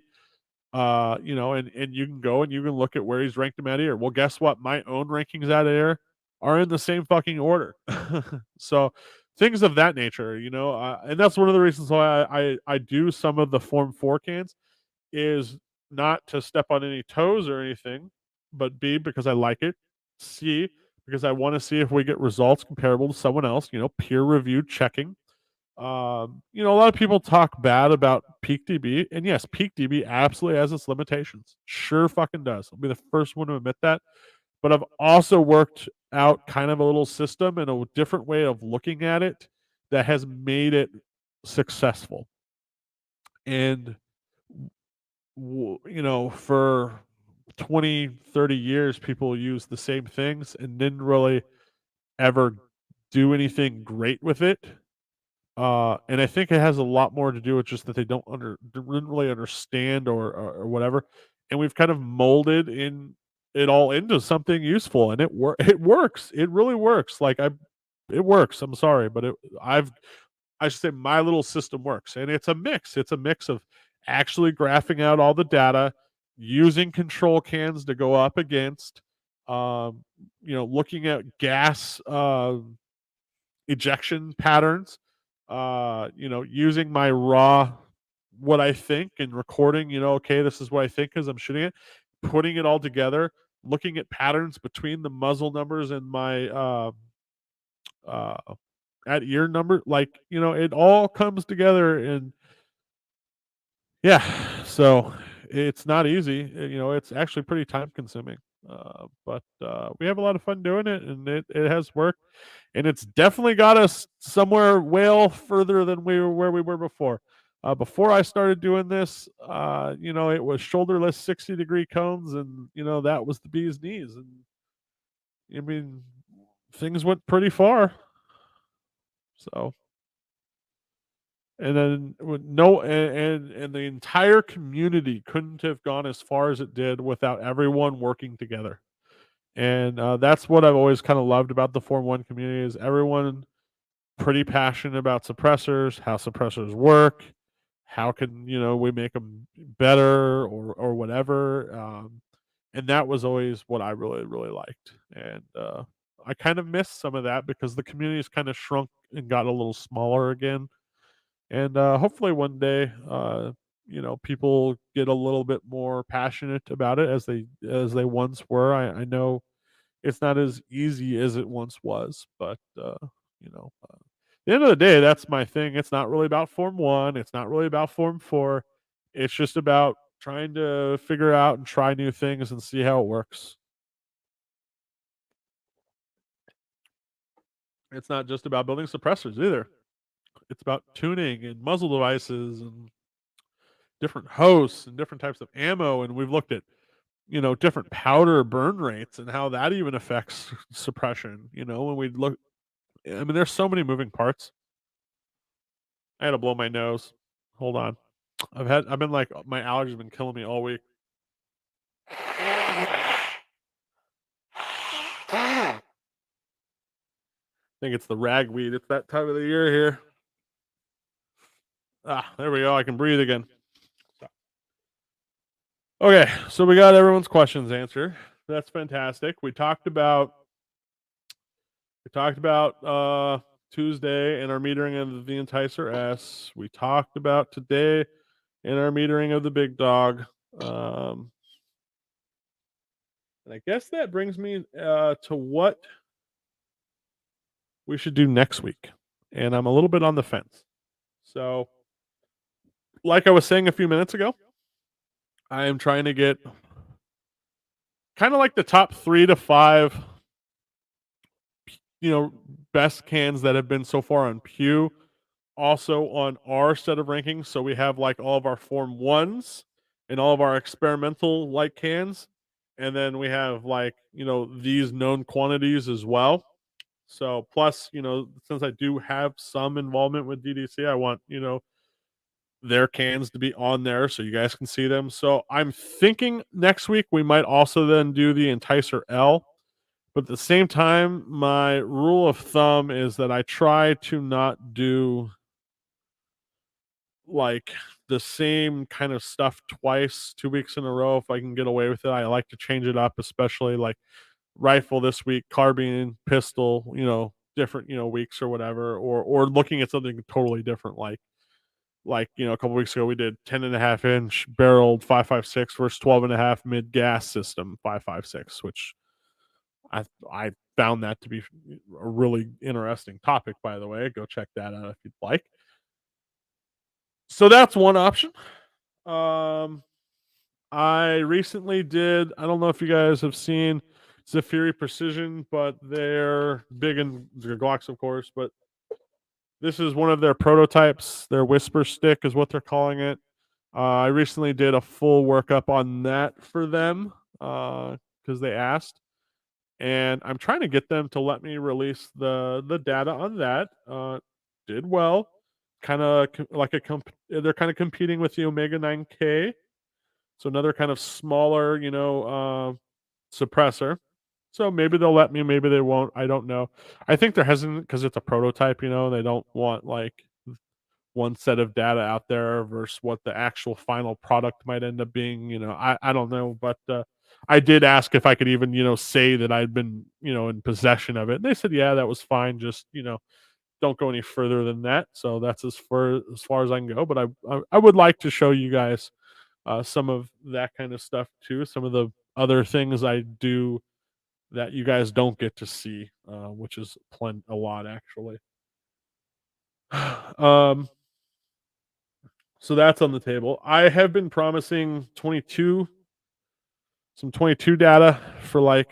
and you can go and you can look at where he's ranked him out of here. Well, guess what? My own rankings out of here are in the same fucking order. So things of that nature, and that's one of the reasons why I do some of the Form 4 cans is not to step on any toes or anything, but B, because I like it. C, because I want to see if we get results comparable to someone else, peer reviewed checking. A lot of people talk bad about PeakDB, and yes, PeakDB absolutely has its limitations. Sure fucking does. I'll be the first one to admit that. But I've also worked out kind of a little system and a different way of looking at it that has made it successful. And for 20, 30 years, people used the same things and didn't really ever do anything great with it. And I think it has a lot more to do with just that they didn't really understand or whatever. And we've kind of molded in it all into something useful, and it works. It really works. It works. I'm sorry, but I should say my little system works, and it's a mix. It's a mix of actually graphing out all the data, using control cans to go up against, looking at gas ejection patterns, using my raw what I think and recording, okay, this is what I think as I'm shooting it, putting it all together, looking at patterns between the muzzle numbers and my uh at ear number, like, it all comes together. And yeah, so it's not easy. It's actually pretty time consuming. But we have a lot of fun doing it, and it has worked, and it's definitely got us somewhere well further than we were where we were before. Before I started doing this, it was shoulderless 60-degree cones, and that was the bee's knees. And I mean, things went pretty far. So, and then no, and the entire community couldn't have gone as far as it did without everyone working together. And that's what I've always kind of loved about the Form 1 community is everyone pretty passionate about suppressors, how suppressors work, how can we make them better or whatever. And that was always what I really really liked. And I kind of missed some of that because the community's kind of shrunk and got a little smaller again. And hopefully one day, people get a little bit more passionate about it as they once were. I know it's not as easy as it once was, but at the end of the day, that's my thing. It's not really about Form 1. It's not really about Form 4. It's just about trying to figure out and try new things and see how it works. It's not just about building suppressors either. It's about tuning and muzzle devices and different hosts and different types of ammo. And we've looked at different powder burn rates and how that even affects suppression. When we look, I mean, there's so many moving parts. I had to blow my nose. Hold on. I've been like my allergies have been killing me all week. I think it's the ragweed. It's that time of the year here. Ah, there we go. I can breathe again. Okay, so we got everyone's questions answered. That's fantastic. We talked about Tuesday in our metering of the Enticer S. We talked about today in our metering of the Big Dog. And I guess that brings me to what we should do next week. And I'm a little bit on the fence. So, like I was saying a few minutes ago, I am trying to get kind of like the top 3 to 5, you know, best cans that have been so far on Pew, also on our set of rankings. So we have like all of our Form 1s and all of our experimental like cans. And then we have like, these known quantities as well. So plus, since I do have some involvement with DDC, I want, their cans to be on there so you guys can see them. So I'm thinking next week we might also then do the Enticer L. But at the same time, my rule of thumb is that I try to not do like the same kind of stuff twice, 2 weeks in a row. If I can get away with it, I like to change it up, especially like rifle this week, carbine, pistol, different, weeks or whatever, or looking at something totally different, like a couple weeks ago we did 10.5 inch barreled 5.56 versus 12.5 mid gas system 5.56, which I found that to be a really interesting topic. By the way, go check that out if you'd like. So that's one option. Um, I recently did. I don't know if you guys have seen Zafiri Precision, but they're big in their Glocks, of course. But this is one of their prototypes. Their Whisper Stick is what they're calling it. I recently did a full workup on that for them because they asked, and I'm trying to get them to let me release the data on that. Did well, kind of like they're kind of competing with the Omega 9K, so another kind of smaller, suppressor. So maybe they'll let me, maybe they won't. I don't know. I think they're hesitant because it's a prototype. They don't want like one set of data out there versus what the actual final product might end up being. I don't know, but I did ask if I could even say that I'd been in possession of it. And they said yeah, that was fine. Just don't go any further than that. So that's as far as I can go. But I would like to show you guys some of that kind of stuff too. Some of the other things I do that you guys don't get to see, which is a lot actually. um, so that's on the table. I have been promising some 22 data for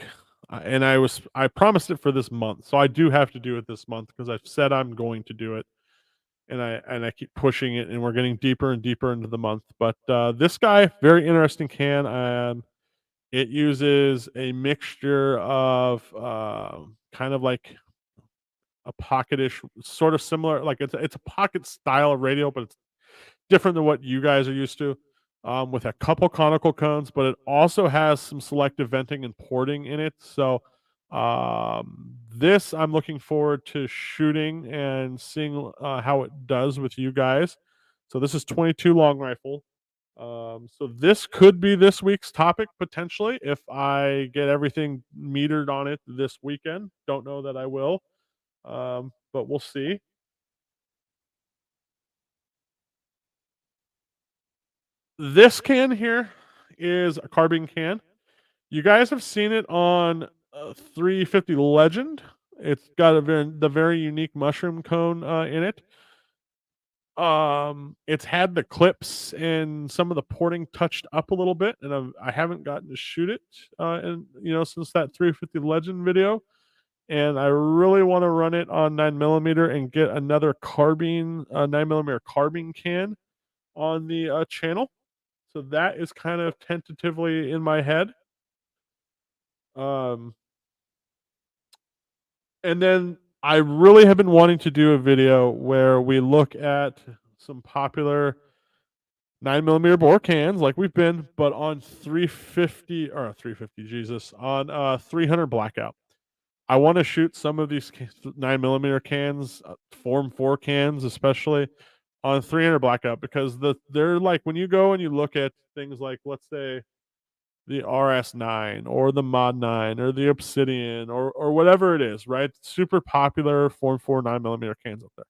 and I promised it for this month, so I do have to do it this month because I've said I'm going to do it, and I keep pushing it, and we're getting deeper and deeper into the month. But this guy, very interesting can. It uses a mixture of kind of like a pocketish, sort of similar, like it's a pocket style radio, but it's different than what you guys are used to. With a couple conical cones, but it also has some selective venting and porting in it. So this I'm looking forward to shooting and seeing how it does with you guys. So this is 22 long rifle. So this could be this week's topic potentially if I get everything metered on it this weekend. Don't know that I will, but we'll see. This can here is a carbine can. You guys have seen it on 350 Legend. It's got the very unique mushroom cone in it. It's had the clips and some of the porting touched up a little bit, and I haven't gotten to shoot it, since that 350 Legend video. And I really want to run it on 9mm and get another carbine, 9mm carbine can on the channel. So that is kind of tentatively in my head. Um, and then I really have been wanting to do a video where we look at some popular 9 millimeter bore cans like we've been, but on 350, Jesus, on 300 blackout. I want to shoot some of these 9 millimeter cans, Form 4 cans, especially on 300 blackout, because they're like, when you go and you look at things like, let's say, the RS9 or the Mod 9 or the Obsidian or whatever it is, right? Super popular Form 4 9 millimeter cans up there.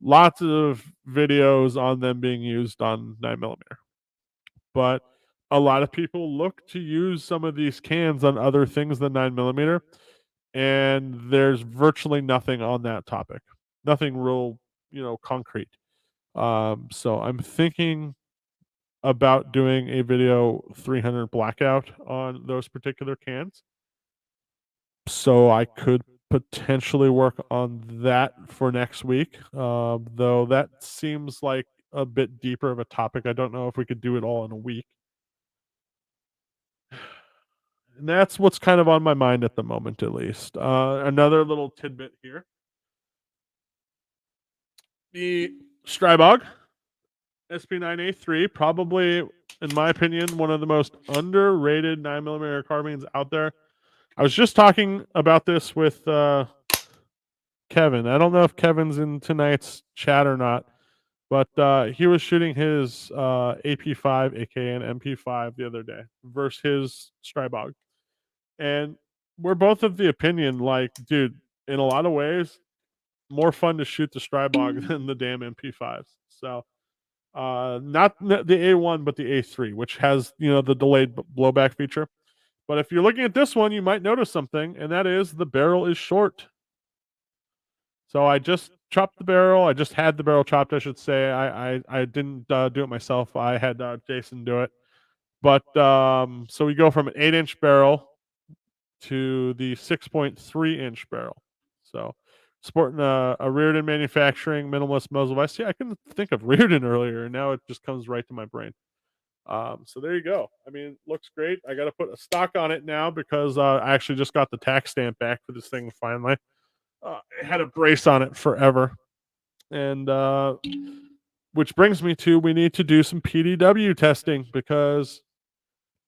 Lots of videos on them being used on 9 millimeter, but a lot of people look to use some of these cans on other things than 9 millimeter, and there's virtually nothing on that topic. Nothing real, concrete. So I'm thinking about doing a video 300 blackout on those particular cans. So I could potentially work on that for next week. Though that seems like a bit deeper of a topic. I don't know if we could do it all in a week. And that's what's kind of on my mind at the moment, at least. Another little tidbit here: the Strybog SP9A3, probably, in my opinion, one of the most underrated 9 millimeter carbines out there. I was just talking about this with Kevin. I don't know if Kevin's in tonight's chat or not, but he was shooting his AP5, aka an MP5, the other day versus his Strybog, and we're both of the opinion, like, dude, in a lot of ways, more fun to shoot the Strybog than the damn MP5s. So, not the A1, but the A3, which has the delayed blowback feature. But if you're looking at this one, you might notice something, and that is the barrel is short. So I just chopped the barrel. I just had the barrel chopped, I should say. I didn't do it myself. I had Jason do it. But so we go from an 8-inch barrel to the 6.3-inch barrel. So sporting a Reardon manufacturing minimalist muzzle vise. See, I couldn't think of Reardon earlier, and now it just comes right to my brain. So there you go. I mean, looks great. I got to put a stock on it now because I actually just got the tax stamp back for this thing finally. It had a brace on it forever, and which brings me to, we need to do some PDW testing, because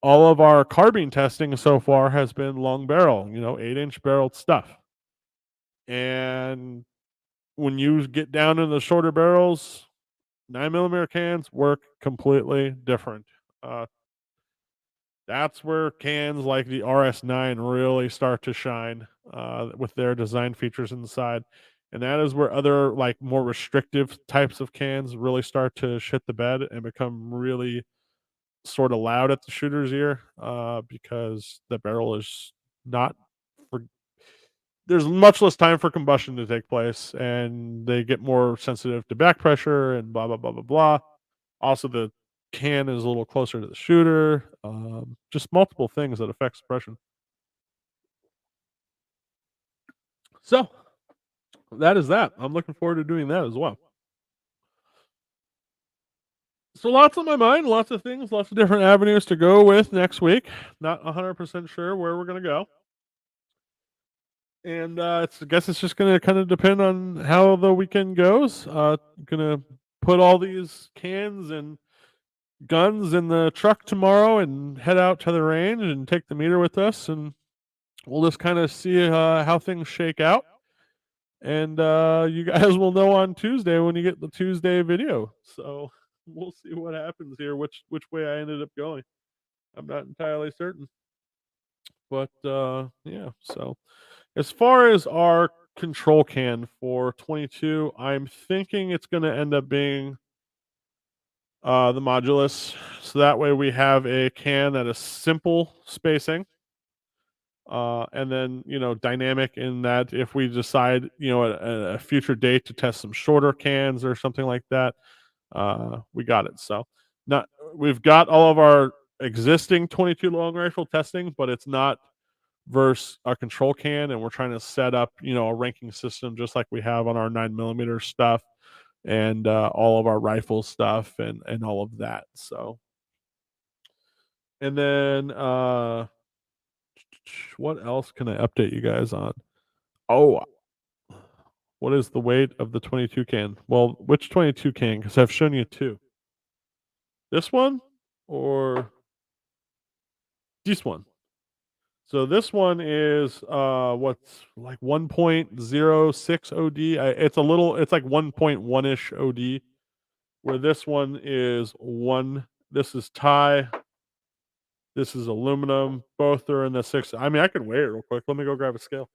all of our carbine testing so far has been long barrel, 8-inch barreled stuff. And when you get down in the shorter barrels, 9 millimeter cans work completely different. That's where cans like the RS9 really start to shine with their design features inside. And that is where other, like, more restrictive types of cans really start to shit the bed and become really sort of loud at the shooter's ear, because the barrel is not for, there's much less time for combustion to take place, and they get more sensitive to back pressure and blah blah blah blah blah. Also, the can is a little closer to the shooter. Just multiple things that affect suppression. So that is that. I'm looking forward to doing that as well. So lots on my mind, lots of things, lots of different avenues to go with next week. Not 100% sure where we're gonna go, and I guess it's just gonna kind of depend on how the weekend goes. Gonna put all these cans and guns in the truck tomorrow and head out to the range and take the meter with us, and we'll just kind of see how things shake out. And you guys will know on Tuesday when you get the Tuesday video. So we'll see what happens here, which way I ended up going. I'm not entirely certain, but yeah. So as far as our control can for 22, I'm thinking it's going to end up being the Modulus. So that way we have a can that is simple spacing. And then, dynamic in that if we decide, at a future date to test some shorter cans or something like that, we got it. So not we've got all of our existing 22 long rifle testing, but it's not versus our control can, and we're trying to set up, a ranking system just like we have on our 9 millimeter stuff and all of our rifle stuff and all of that. So, and then what else can I update you guys on? Oh, what is the weight of the 22 can? Well, which 22 can? Because I've shown you two. This one or this one? So this one is what's like 1.06 OD. It's a little it's like 1.1ish OD where this one is 1. This is tie, this is aluminum. Both are in the 6. I mean, I can weigh it real quick. Let me go grab a scale.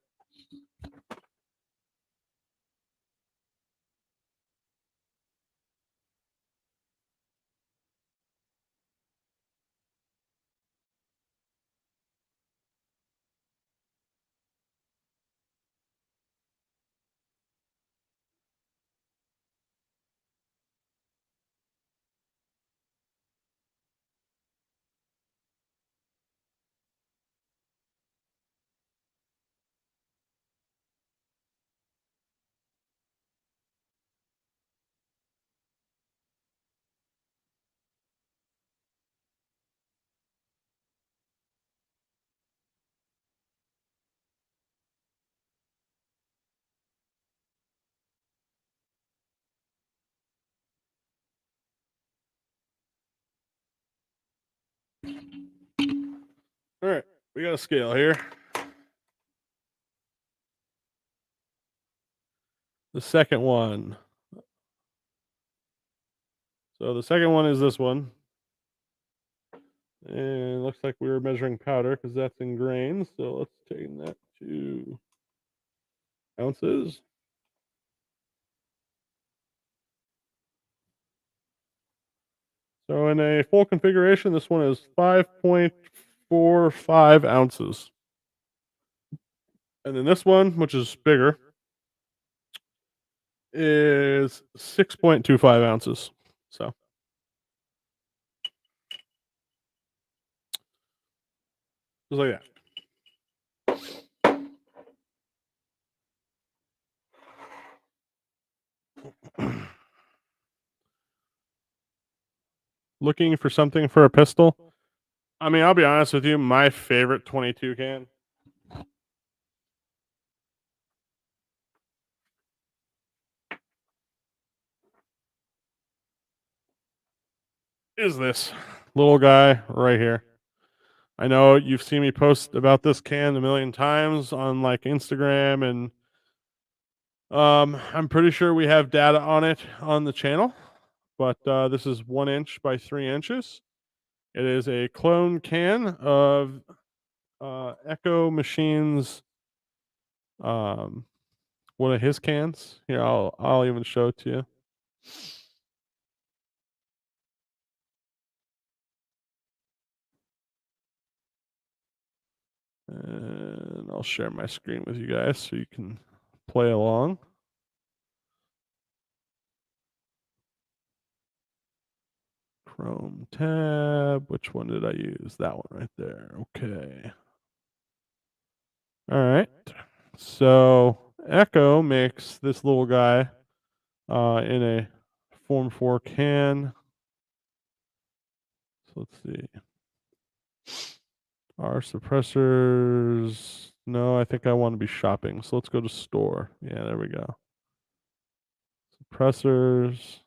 All right, we got a scale here. The second one. So the second one is this one. And it looks like we were measuring powder because that's in grains. So let's take that to ounces. So in a full configuration, this one is 5.45 ounces. And then this one, which is bigger, is 6.25 ounces. So just like that. Looking for something for a pistol? I mean, I'll be honest with you, my favorite 22 can is this little guy right here. I know you've seen me post about this can a million times on like Instagram, and I'm pretty sure we have data on it on the channel. But this is 1 inch by 3 inches. It is a clone can of Echo Machines. One of his cans. Here, I'll even show it to you. And I'll share my screen with you guys so you can play along. Chrome tab. Which one did I use? That one right there. Okay. All right. So Echo makes this little guy in a Form 4 can. So let's see. Our suppressors. No, I think I want to be shopping. So let's go to store. Yeah, there we go. Suppressors.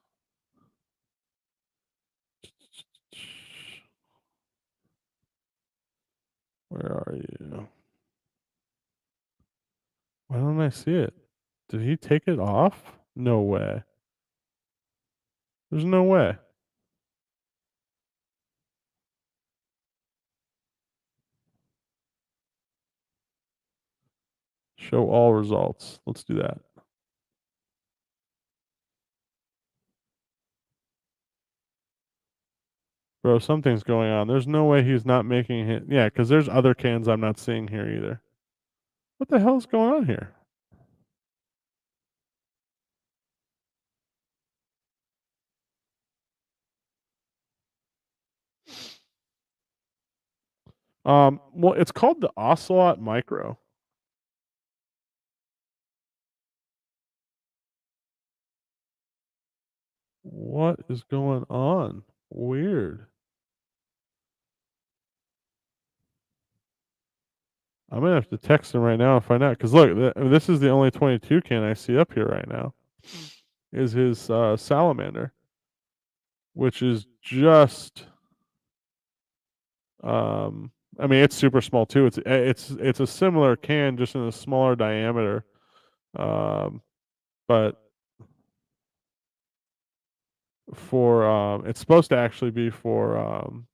Where are you? Why don't I see it? Did he take it off? No way. There's no way. Show all results. Let's do that. Bro, something's going on. There's no way he's not making it. Yeah, because there's other cans I'm not seeing here either. What the hell's going on here? Well, it's called the Ocelot Micro. What is going on? Weird. I'm gonna have to text him right now and find out. Cause look, this is the only 22 can I see up here right now. Is his Salamander, which is just I mean, it's super small too. It's a similar can, just in a smaller diameter. Um, but for it's supposed to actually be for um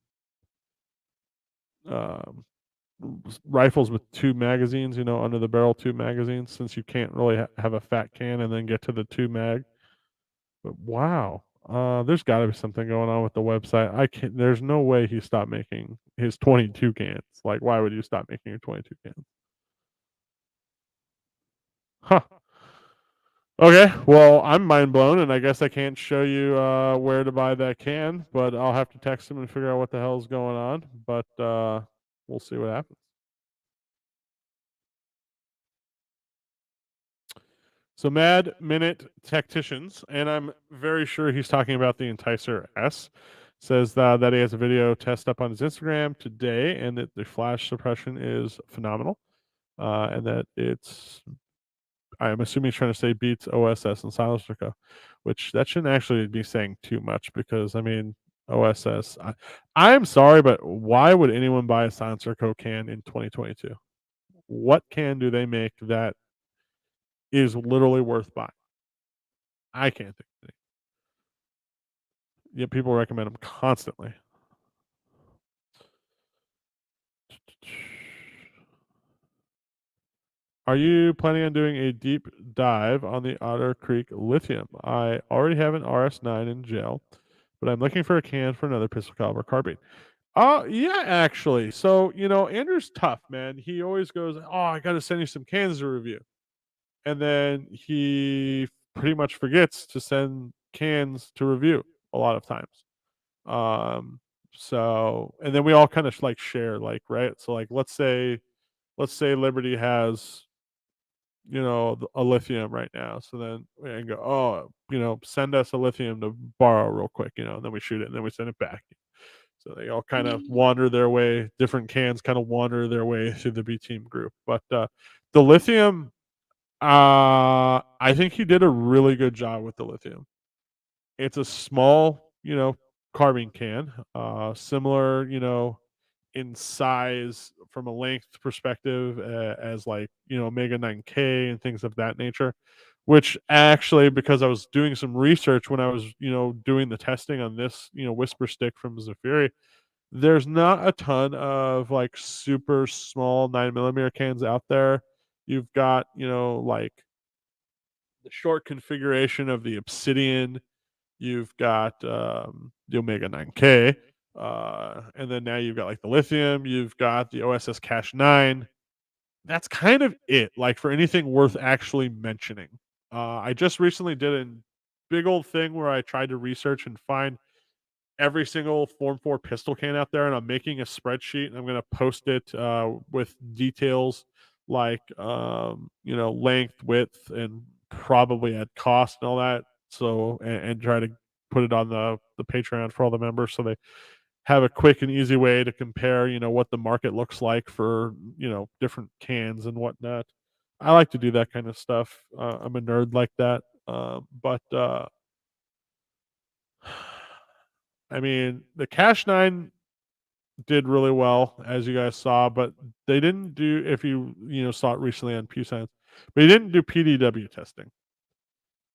rifles with two magazines, under the barrel two magazines, since you can't really have a fat can and then get to the two mag. But wow, there's got to be something going on with the website. I can't. There's no way he stopped making his 22 cans. Like, why would you stop making your 22 cans? Huh. Okay, well, I'm mind blown, and I guess I can't show you where to buy that can, but I'll have to text him and figure out what the hell's going on. But we'll see what happens. So, Mad Minute Tacticians, and I'm very sure he's talking about the Enticer S, says that he has a video test up on his Instagram today, and that the flash suppression is phenomenal, and that I'm assuming he's trying to say beats OSS and Silencer Co., which that shouldn't actually be saying too much, because I mean OSS. I'm sorry, but why would anyone buy a Silencer Co. can in 2022? What can do they make that is literally worth buying? I can't think of any. Yet people recommend them constantly. Are you planning on doing a deep dive on the Otter Creek lithium? I already have an RS9 in jail, but I'm looking for a can for another pistol caliber carbine. Yeah, actually. So, Andrew's tough, man. He always goes, "Oh, I got to send you some cans to review." And then he pretty much forgets to send cans to review a lot of times. Um, so, and then we all kind of like share, like, right? So, like, let's say Liberty has, a lithium right now. So then we go, "Oh, send us a lithium to borrow real quick," and then we shoot it and then we send it back. So they all kind of wander their way. Different cans kind of wander their way through the B team group. But the lithium, I think he did a really good job with the lithium. It's a small, carbine can, similar, in size from a length perspective, as like, Omega 9K and things of that nature. Which actually, because I was doing some research when I was, doing the testing on this, Whisper stick from Zafiri, there's not a ton of like super small 9mm cans out there. You've got, like the short configuration of the Obsidian. You've got the Omega 9K. And then now you've got like the lithium. You've got the OSS Cache 9. That's kind of it, like for anything worth actually mentioning. I just recently did a big old thing where I tried to research and find every single Form 4 pistol can out there, and I'm making a spreadsheet, and I'm going to post it with details like, length, width, and probably at cost and all that. So, and try to put it on the Patreon for all the members, so they have a quick and easy way to compare, what the market looks like for, different cans and whatnot. I like to do that kind of stuff. I'm a nerd like that. But I mean, the Cache 9 did really well, as you guys saw, but they didn't do, if saw it recently on Pew Science, but he didn't do PDW testing.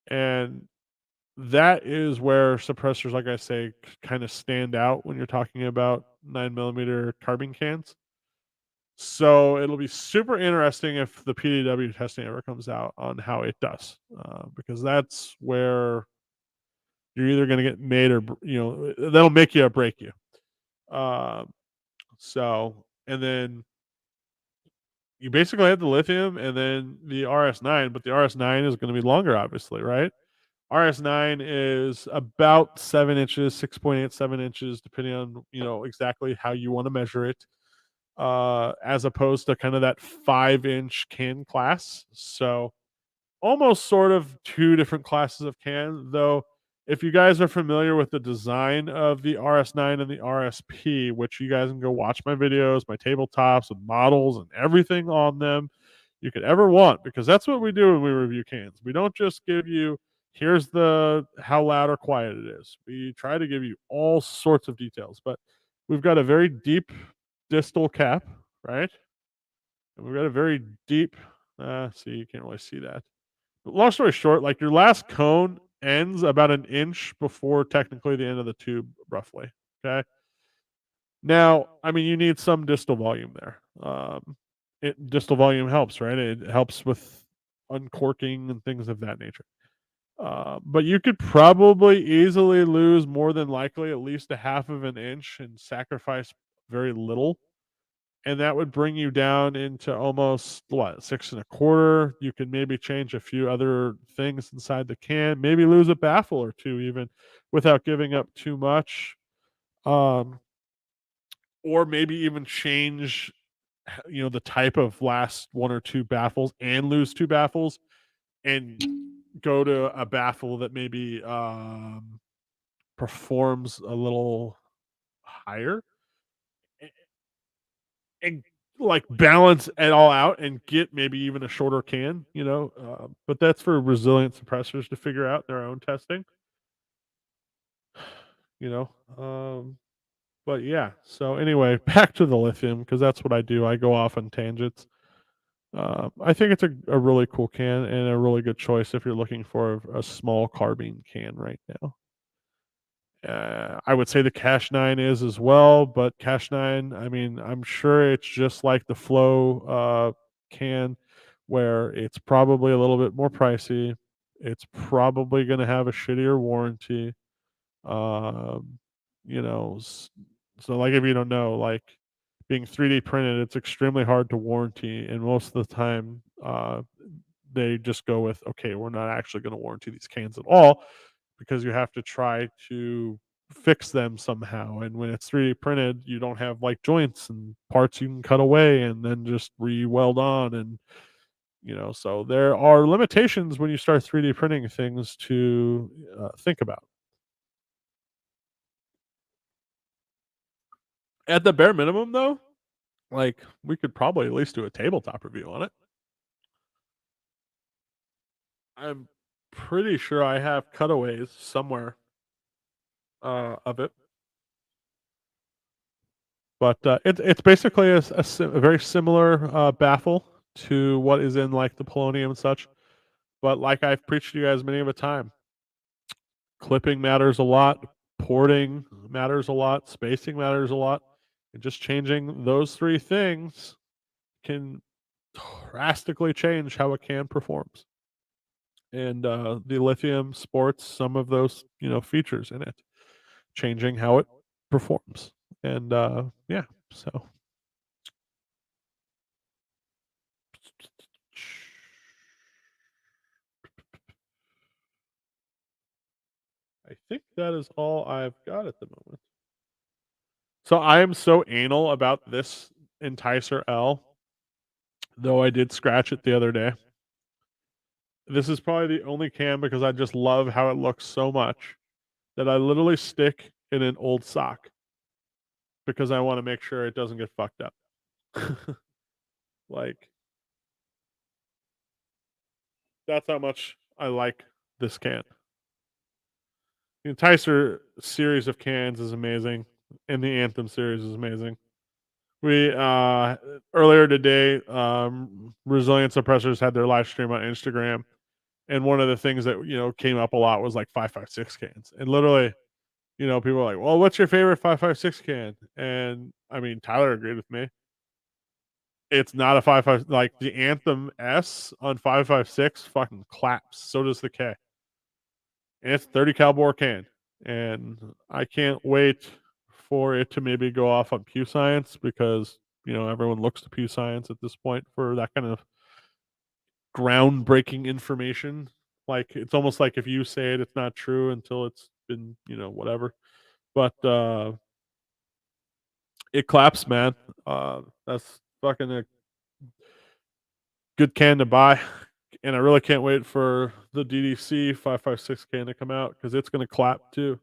And that is where suppressors, like I say, kind of stand out when you're talking about 9mm carbine cans. So it'll be super interesting if the PDW testing ever comes out on how it does, because that's where you're either going to get made or, that'll make you or break you. Um, so, and then you basically have the lithium and then the RS9, but the RS9 is going to be longer, obviously, right? RS9 is about 7 inches, 6.8, 7 inches, depending on, exactly how you want to measure it, as opposed to kind of that 5-inch can class. So almost sort of two different classes of can, though. If you guys are familiar with the design of the RS9 and the RSP, which you guys can go watch my videos, my tabletops with models and everything on them you could ever want, because that's what we do when we review cans. We don't just give you, Here's the how loud or quiet it is. We try to give you all sorts of details, but we've got a very deep distal cap, right? And we've got a very deep. See, you can't really see that. But long story short, like your last cone ends about an inch before technically the end of the tube, roughly. Okay. Now, I mean, you need some distal volume there. Distal volume helps, right? It helps with uncorking and things of that nature. But you could probably easily lose more than likely at least a half of an inch and sacrifice very little. And that would bring you down into almost what, 6 1/4. You can maybe change a few other things inside the can, maybe lose a baffle or two even without giving up too much. Um, or maybe even change the type of last one or two baffles and lose two baffles and go to a baffle that maybe performs a little higher and like balance it all out and get maybe even a shorter can. But that's for resilient suppressors to figure out their own testing, you know. But yeah, so anyway, back to the lithium because that's what I do. I go off on tangents. I think it's a really cool can and a really good choice if you're looking for a small carbine can right now. I would say the Cash 9 is as well, but Cash 9, I mean, I'm sure it's just like the Flow can, where it's probably a little bit more pricey. It's probably going to have a shittier warranty. Um, you know, so like if you don't know, like being 3D printed, it's extremely hard to warranty, and most of the time, they just go with, okay, we're not actually going to warranty these cans at all because you have to try to fix them somehow. And when it's 3D printed, you don't have like joints and parts you can cut away and then just re-weld on. And, so there are limitations when you start 3D printing things to think about. At the bare minimum, though, like we could probably at least do a tabletop review on it. I'm pretty sure I have cutaways somewhere of it. But it's basically a very similar baffle to what is in like the polonium and such. But like I've preached to you guys many of a time, clipping matters a lot, porting matters a lot, spacing matters a lot, and just changing those three things can drastically change how a can performs. And the lithium sports some of those features in it, changing how it performs. And yeah, so I think that is all I've got at the moment. So I am so anal about this Enticer L, though I did scratch it the other day. This is probably the only can because I just love how it looks so much that I literally stick in an old sock because I want to make sure it doesn't get fucked up. Like, that's how much I like this can. The Enticer series of cans is amazing, and the Anthem series is amazing. We earlier today, Resilient Suppressors had their live stream on Instagram, and one of the things that came up a lot was like 5.56 cans, and literally, people are like, "Well, what's your favorite 5.56 can?" And I mean, Tyler agreed with me. It's not a 5.5 like the Anthem S on 5.56 fucking claps. So does the K, and it's 30 cal bore can, and I can't wait for it to maybe go off on Pew Science because everyone looks to Pew Science at this point for that kind of groundbreaking information. Like it's almost like if you say it, it's not true until it's been whatever. But it claps, man. That's fucking a good can to buy. And I really can't wait for the DDC 5.56 can to come out because it's going to clap too.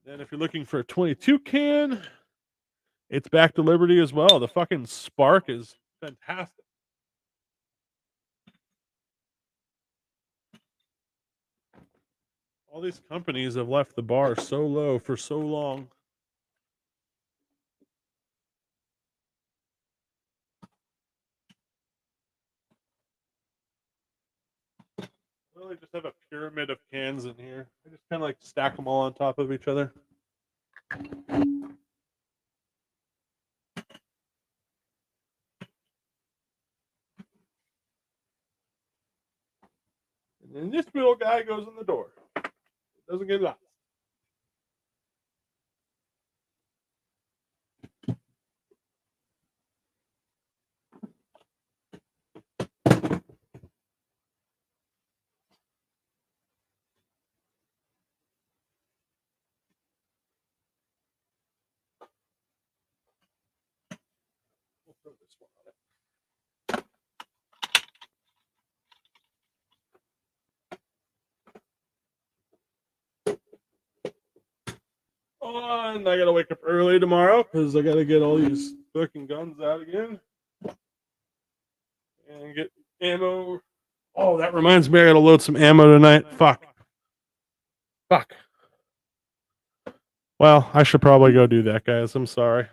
And if you're looking for a 22 can, it's back to Liberty as well. The fucking Spark is fantastic. All these companies have left the bar so low for so long. I really just have a pyramid of cans in here. I just kind of like stack them all on top of each other. And then this little guy goes in the door. It doesn't get lost. We'll throw this one on it. Oh, and I gotta wake up early tomorrow because I gotta get all these fucking guns out again and get ammo. Oh, that reminds me, I gotta load some ammo tonight. Fuck. Well, I should probably go do that, guys. I'm sorry.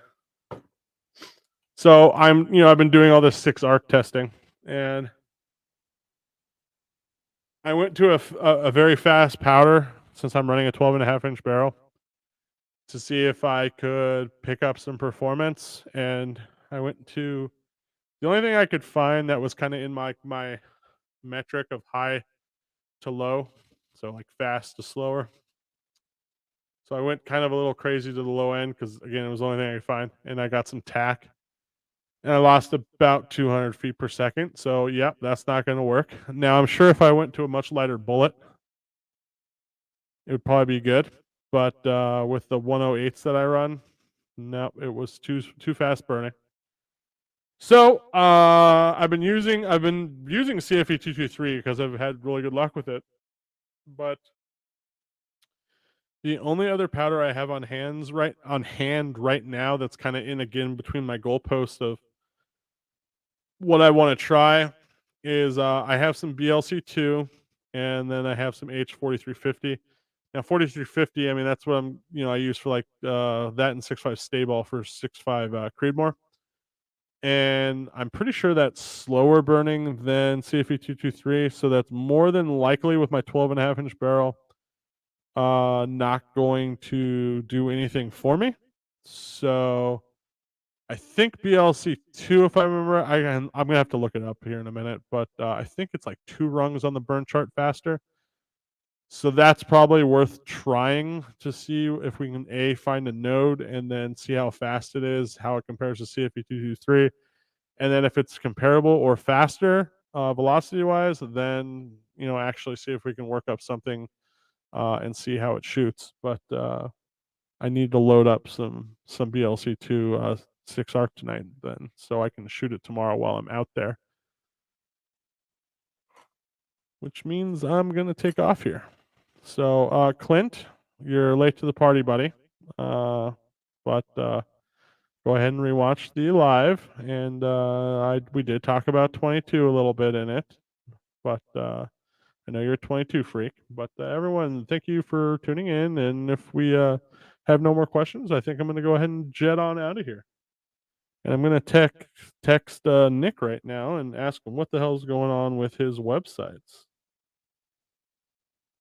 So I've been doing all this 6-ARC testing, and I went to a very fast powder since I'm running a 12.5-inch barrel to see if I could pick up some performance. And I went to the only thing I could find that was kind of in my metric of high to low, so like fast to slower. So I went kind of a little crazy to the low end because again, it was the only thing I could find, and I got some tack, and I lost about 200 feet per second. So yep, that's not going to work. Now I'm sure if I went to a much lighter bullet, it would probably be good. But with the 108s that I run, no, it was too fast burning. So I've been using CFE 223 because I've had really good luck with it. But the only other powder I have on hand right now that's kind of in again between my goalposts of what I want to try is I have some BLC2 and then I have some H4350. Now 4350, I mean that's what I use for like that and 6.5 Stayball for 6.5 Creedmoor. And I'm pretty sure that's slower burning than CFE 223, so that's more than likely with my 12.5-inch barrel not going to do anything for me. So I think BLC 2, if I remember, I'm gonna have to look it up here in a minute, but I think it's like 2 rungs on the burn chart faster. So that's probably worth trying to see if we can find a node and then see how fast it is, how it compares to CFE 223, and then if it's comparable or faster velocity wise, then actually see if we can work up something and see how it shoots. But I need to load up some BLC2 6-ARC tonight, then, so I can shoot it tomorrow while I'm out there. Which means I'm gonna take off here. So Clint, you're late to the party, buddy. But go ahead and rewatch the live, and we did talk about 22 a little bit in it, but I know you're a 22 freak. But everyone, thank you for tuning in, and if we have no more questions, I think I'm going to go ahead and jet on out of here. And I'm going to text Nick right now and ask him what the hell's going on with his websites.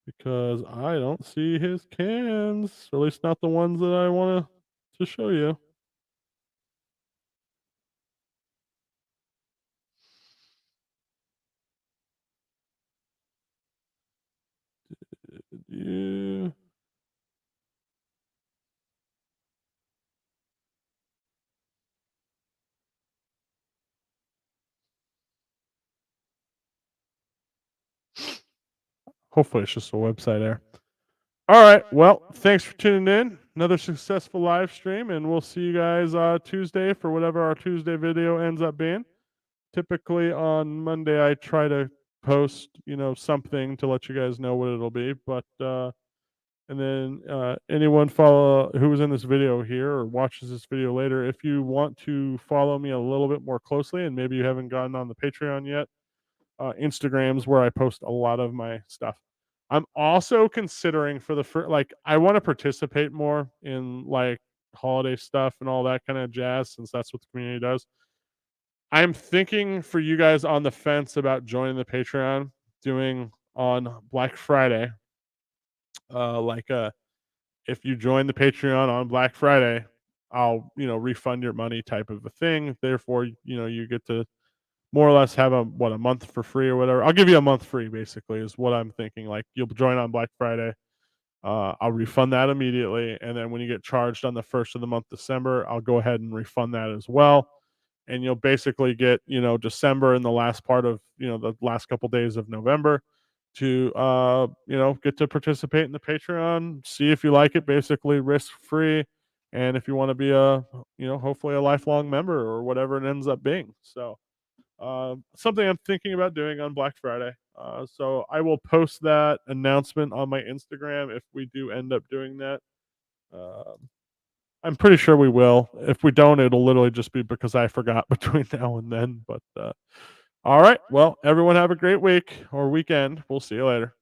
Because I don't see his cans, or at least not the ones that I want to show you. You Hopefully it's just a website error. All right. Well, thanks for tuning in. Another successful live stream, and we'll see you guys Tuesday for whatever our Tuesday video ends up being. Typically on Monday, I try to post, something to let you guys know what it'll be. But and then anyone who was in this video here or watches this video later, if you want to follow me a little bit more closely, and maybe you haven't gotten on the Patreon yet, Instagram's where I post a lot of my stuff. I'm also considering for the like I want to participate more in like holiday stuff and all that kind of jazz since that's what the community does. I'm thinking for you guys on the fence about joining the Patreon, doing on Black Friday, like if you join the Patreon on Black Friday, I'll refund your money type of a thing. Therefore, you get to more or less have a month for free or whatever. I'll give you a month free basically is what I'm thinking. Like you'll join on Black Friday. I'll refund that immediately, and then when you get charged on the first of the month, December, I'll go ahead and refund that as well. And you'll basically get December and the last part of the last couple days of November to get to participate in the Patreon, see if you like it, basically risk free, and if you want to be a hopefully a lifelong member or whatever it ends up being. So something I'm thinking about doing on Black Friday. So I will post that announcement on my Instagram if we do end up doing that. Um, I'm pretty sure we will. If we don't, it'll literally just be because I forgot between now and then. But all right. Well, everyone have a great week or weekend. We'll see you later.